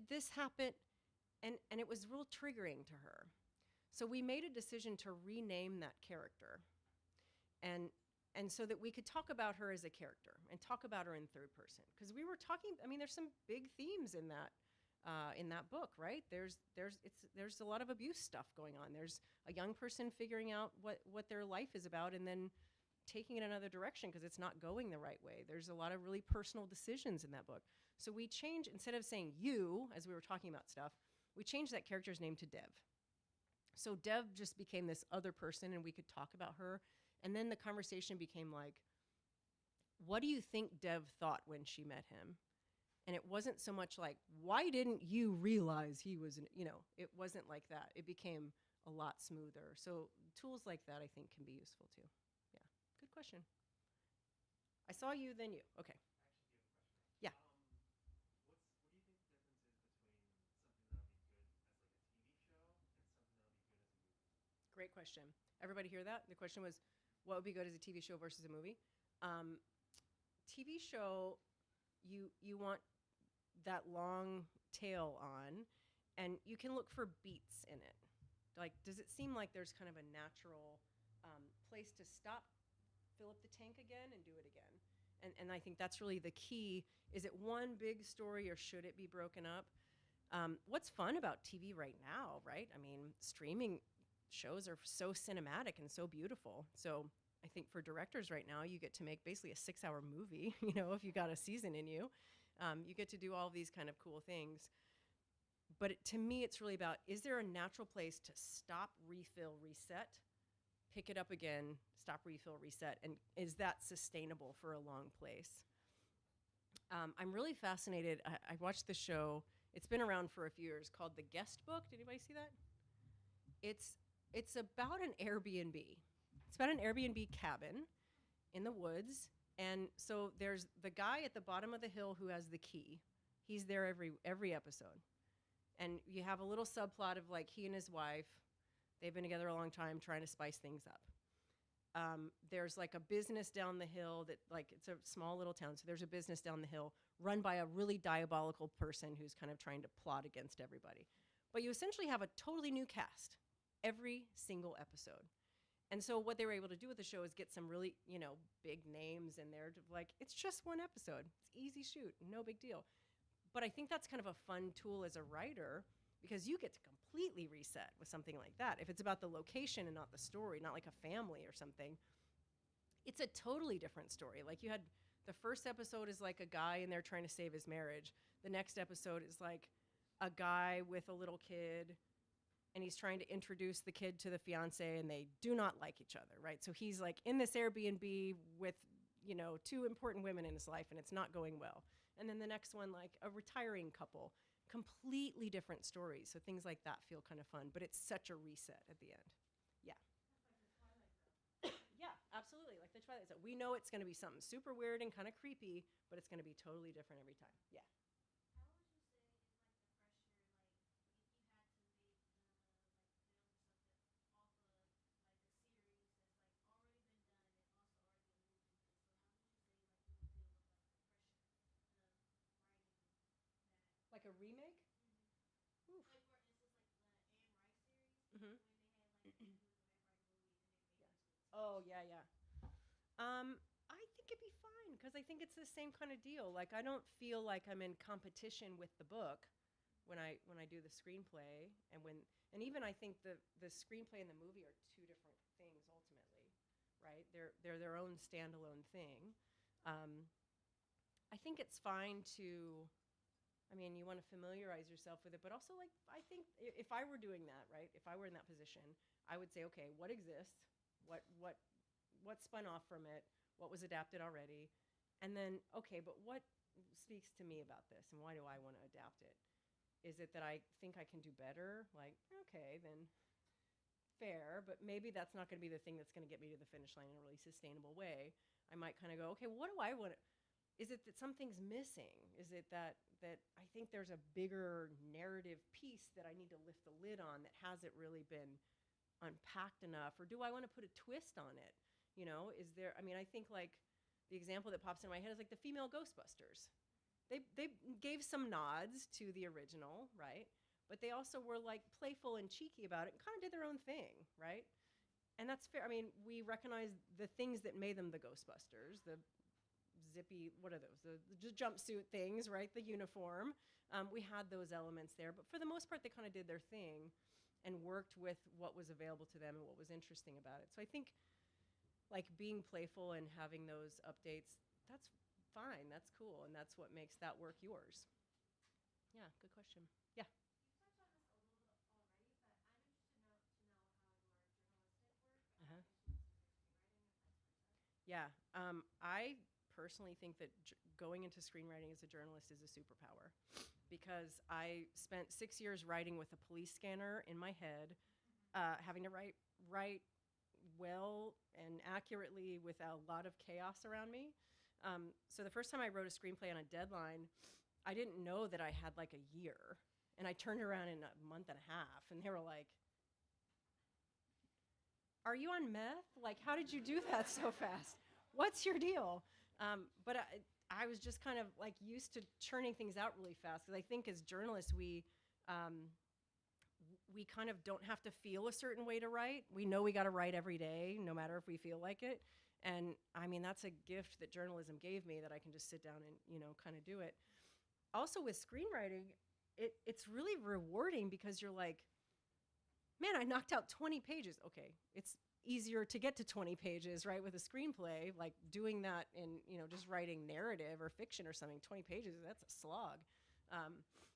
this happen? And it was real triggering to her. So we made a decision to rename that character. And so that we could talk about her as a character and talk about her in third person. Because we were talking, there's some big themes in that book, right? There's a lot of abuse stuff going on. There's a young person figuring out what their life is about and then taking it another direction because it's not going the right way. There's a lot of really personal decisions in that book. So we changed, instead of saying you, as we were talking about stuff, we changed that character's name to Dev. So Dev just became this other person and we could talk about her. And then the conversation became like, what do you think Dev thought when she met him? And it wasn't so much like, why didn't you realize he was, it wasn't like that. It became a lot smoother. So tools like that I think can be useful too. Yeah, good question. I saw you, then you. Okay. I actually do have a question. Yeah. What do you think the difference is between something that'll be good as like a TV show and something that'll be good as a movie? Great question. Everybody hear that? The question was, what would be good as a TV show versus a movie? TV show, you want that long tail on, and you can look for beats in it. Like, does it seem like there's kind of a natural place to stop, fill up the tank again, and do it again? And I think that's really the key. Is it one big story, or should it be broken up? What's fun about TV right now, right? Streaming shows are so cinematic and so beautiful. So I think for directors right now, you get to make basically a 6-hour movie, if you got a season in you. You get to do all these kind of cool things. But to me, it's really about, is there a natural place to stop, refill, reset, pick it up again, stop, refill, reset, and is that sustainable for a long place? I'm really fascinated. I watched the show. It's been around for a few years, called The Guest Book. Did anybody see that? It's about an Airbnb. It's about an Airbnb cabin in the woods. And so there's the guy at the bottom of the hill who has the key. He's there every episode. And you have a little subplot of like he and his wife, they've been together a long time trying to spice things up. There's like a business down the hill that, like, it's a small little town. So there's a business down the hill run by a really diabolical person who's kind of trying to plot against everybody. But you essentially have a totally new cast every single episode. And so what they were able to do with the show is get some really, big names in there. Like, it's just one episode. It's easy shoot, no big deal. But I think that's kind of a fun tool as a writer because you get to completely reset with something like that. If it's about the location and not the story, not like a family or something, it's a totally different story. Like the first episode is like a guy in there trying to save his marriage. The next episode is like a guy with a little kid and he's trying to introduce the kid to the fiance and they do not like each other, right? So he's like in this Airbnb with, 2 important women in his life and it's not going well. And then the next one, like a retiring couple, completely different stories. So things like that feel kind of fun, but it's such a reset at the end. Yeah. Yeah, absolutely. Like the Twilight Zone. We know it's going to be something super weird and kind of creepy, but it's going to be totally different every time. Yeah. How would you say is like the pressure, like if you had to make the film or something off of like a series that's like already been done and also already been moved into this film? How would you say like you would deal with like the pressure of writing that? Like a remake? Like for instance, like the Anne Rice series, Mhm. when they had like the do with the vampire movie and then they made it into a TV Oh, show. yeah. I think it'd be fine because I think it's the same kind of deal. Like I don't feel like I'm in competition with the book when I do the screenplay, and even I think the screenplay and the movie are two different things ultimately, right? They're their own standalone thing. Um, I think it's fine to, I mean, you want to familiarize yourself with it, but also like I think if I were doing that, right? If I were in that position, I would say, okay, what exists? What spun off from it? What was adapted already? And then, okay, but what speaks to me about this, and why do I want to adapt it? Is it that I think I can do better? Like, okay, then fair, but maybe that's not going to be the thing that's going to get me to the finish line in a really sustainable way. I might kind of go, okay, well, what do I want to, is it that something's missing? Is it that I think there's a bigger narrative piece that I need to lift the lid on that hasn't really been unpacked enough? Or do I want to put a twist on it? You know, is there, I mean, I think like the example that pops in my head is like the female Ghostbusters. They gave some nods to the original, right? But they also were like playful and cheeky about it and kind of did their own thing, right? And that's fair. I mean, we recognize the things that made them the Ghostbusters, the zippy, what are those? The jumpsuit things, right? The uniform. We had those elements there, but for the most part, they kind of did their thing and worked with what was available to them and what was interesting about it. So I think like being playful and having those updates, that's fine, that's cool, and that's what makes that work yours. Yeah, good question. Yeah. You touched on this a little bit already, but I'm interested to know how your journalistic work Uh-huh. influences your screenwriting and vice versa. Yeah, I personally think that going into screenwriting as a journalist is a superpower because I spent 6 years writing with a police scanner in my head, having to write well and accurately with a lot of chaos around me. So the first time I wrote a screenplay on a deadline, I didn't know that I had like a year, and I turned around in a month and a half, and they were like, "Are you on meth? Like, how did you do that so fast? What's your deal?" But I was just kind of like used to churning things out really fast because I think as journalists we kind of don't have to feel a certain way to write. We know we got to write every day, no matter if we feel like it. And I mean, that's a gift that journalism gave me that I can just sit down and, you know, kind of do it. Also with screenwriting, it's really rewarding because you're like, man, I knocked out 20 pages. Okay, it's easier to get to 20 pages, right, with a screenplay. Like doing that in, you know, just writing narrative or fiction or something, 20 pages, that's a slog.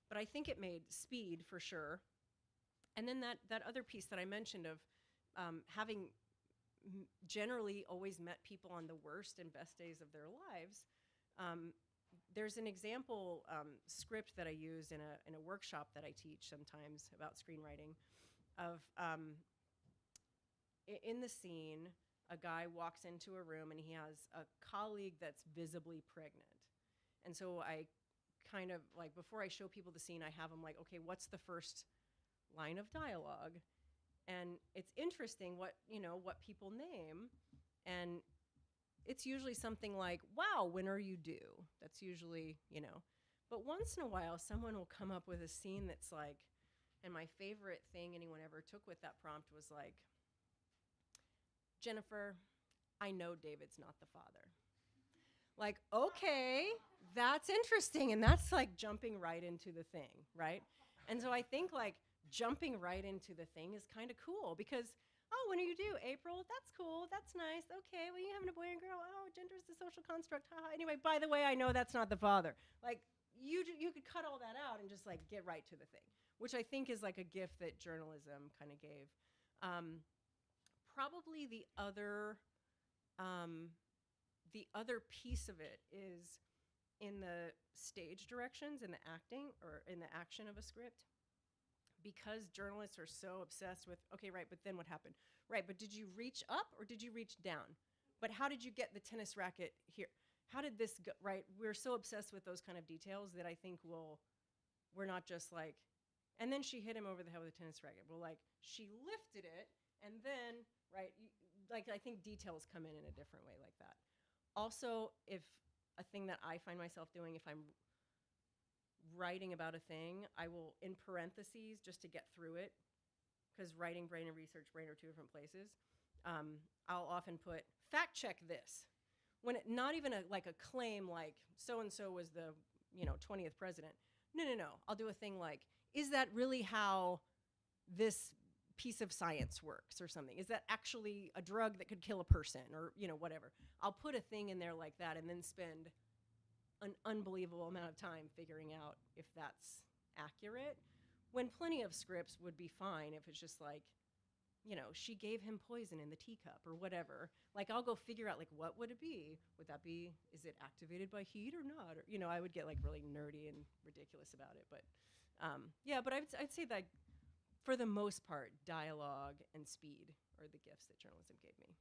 But I think it made speed for sure. And then that other piece that I mentioned of having generally always met people on the worst and best days of their lives. There's an example script that I use in a workshop that I teach sometimes about screenwriting of in the scene, a guy walks into a room and he has a colleague that's visibly pregnant. And so I kind of like, before I show people the scene, I have them like, okay, what's the first line of dialogue? And it's interesting what people name, and it's usually something like, wow, when are you due? That's usually, but once in a while someone will come up with a scene that's like, and my favorite thing anyone ever took with that prompt was like, Jennifer, I know David's not the father. Like, okay, that's interesting, and that's like jumping right into the thing, right? And so I think like jumping right into the thing is kind of cool because, oh, when are you due? April? That's cool. That's nice. Okay, well, you having a boy and girl? Oh, gender's the social construct. Haha. Anyway, by the way, I know that's not the father. Like, you could cut all that out and just like get right to the thing, which I think is like a gift that journalism kind of gave. Probably the other piece of it is in the stage directions, in the acting, or in the action of a script. Because journalists are so obsessed with, okay, right, but then what happened? Right, but did you reach up or did you reach down? But how did you get the tennis racket here? How did this go, right? We're so obsessed with those kind of details that I think we're not just like, and then she hit him over the head with a tennis racket. We're like, she lifted it, and then, right, like I think details come in a different way like that. Also, if a thing that I find myself doing, if I'm writing about a thing, I will, in parentheses, just to get through it, because writing brain and research brain are two different places, I'll often put, fact check this, when it, not even like a claim like so and so was the 20th president. No. I'll do a thing like, is that really how this piece of science works or something? Is that actually a drug that could kill a person or whatever? I'll put a thing in there like that and then spend an unbelievable amount of time figuring out if that's accurate, when plenty of scripts would be fine if it's just like, she gave him poison in the teacup or whatever. Like, I'll go figure out, like, what would it be? Would that be, is it activated by heat or not? Or, I would get, like, really nerdy and ridiculous about it. But, yeah, but I'd say that for the most part, dialogue and speed are the gifts that journalism gave me.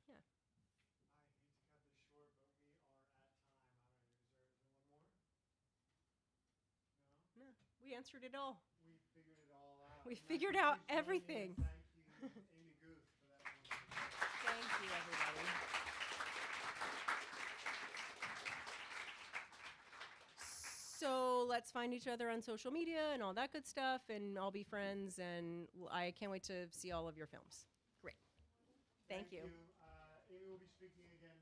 Yeah. I hate to cut this short, but we are at time. I don't know. Is there one more? No? No, we answered it all. We figured it all out. We And that figured out concludes joining everything. us. Thank you, Amy Güth, for that wonderful. Thank you, everybody. So let's find each other on social media and all that good stuff, and I'll be friends, and I can't wait to see all of your films. Great. Thank you. Amy will be speaking again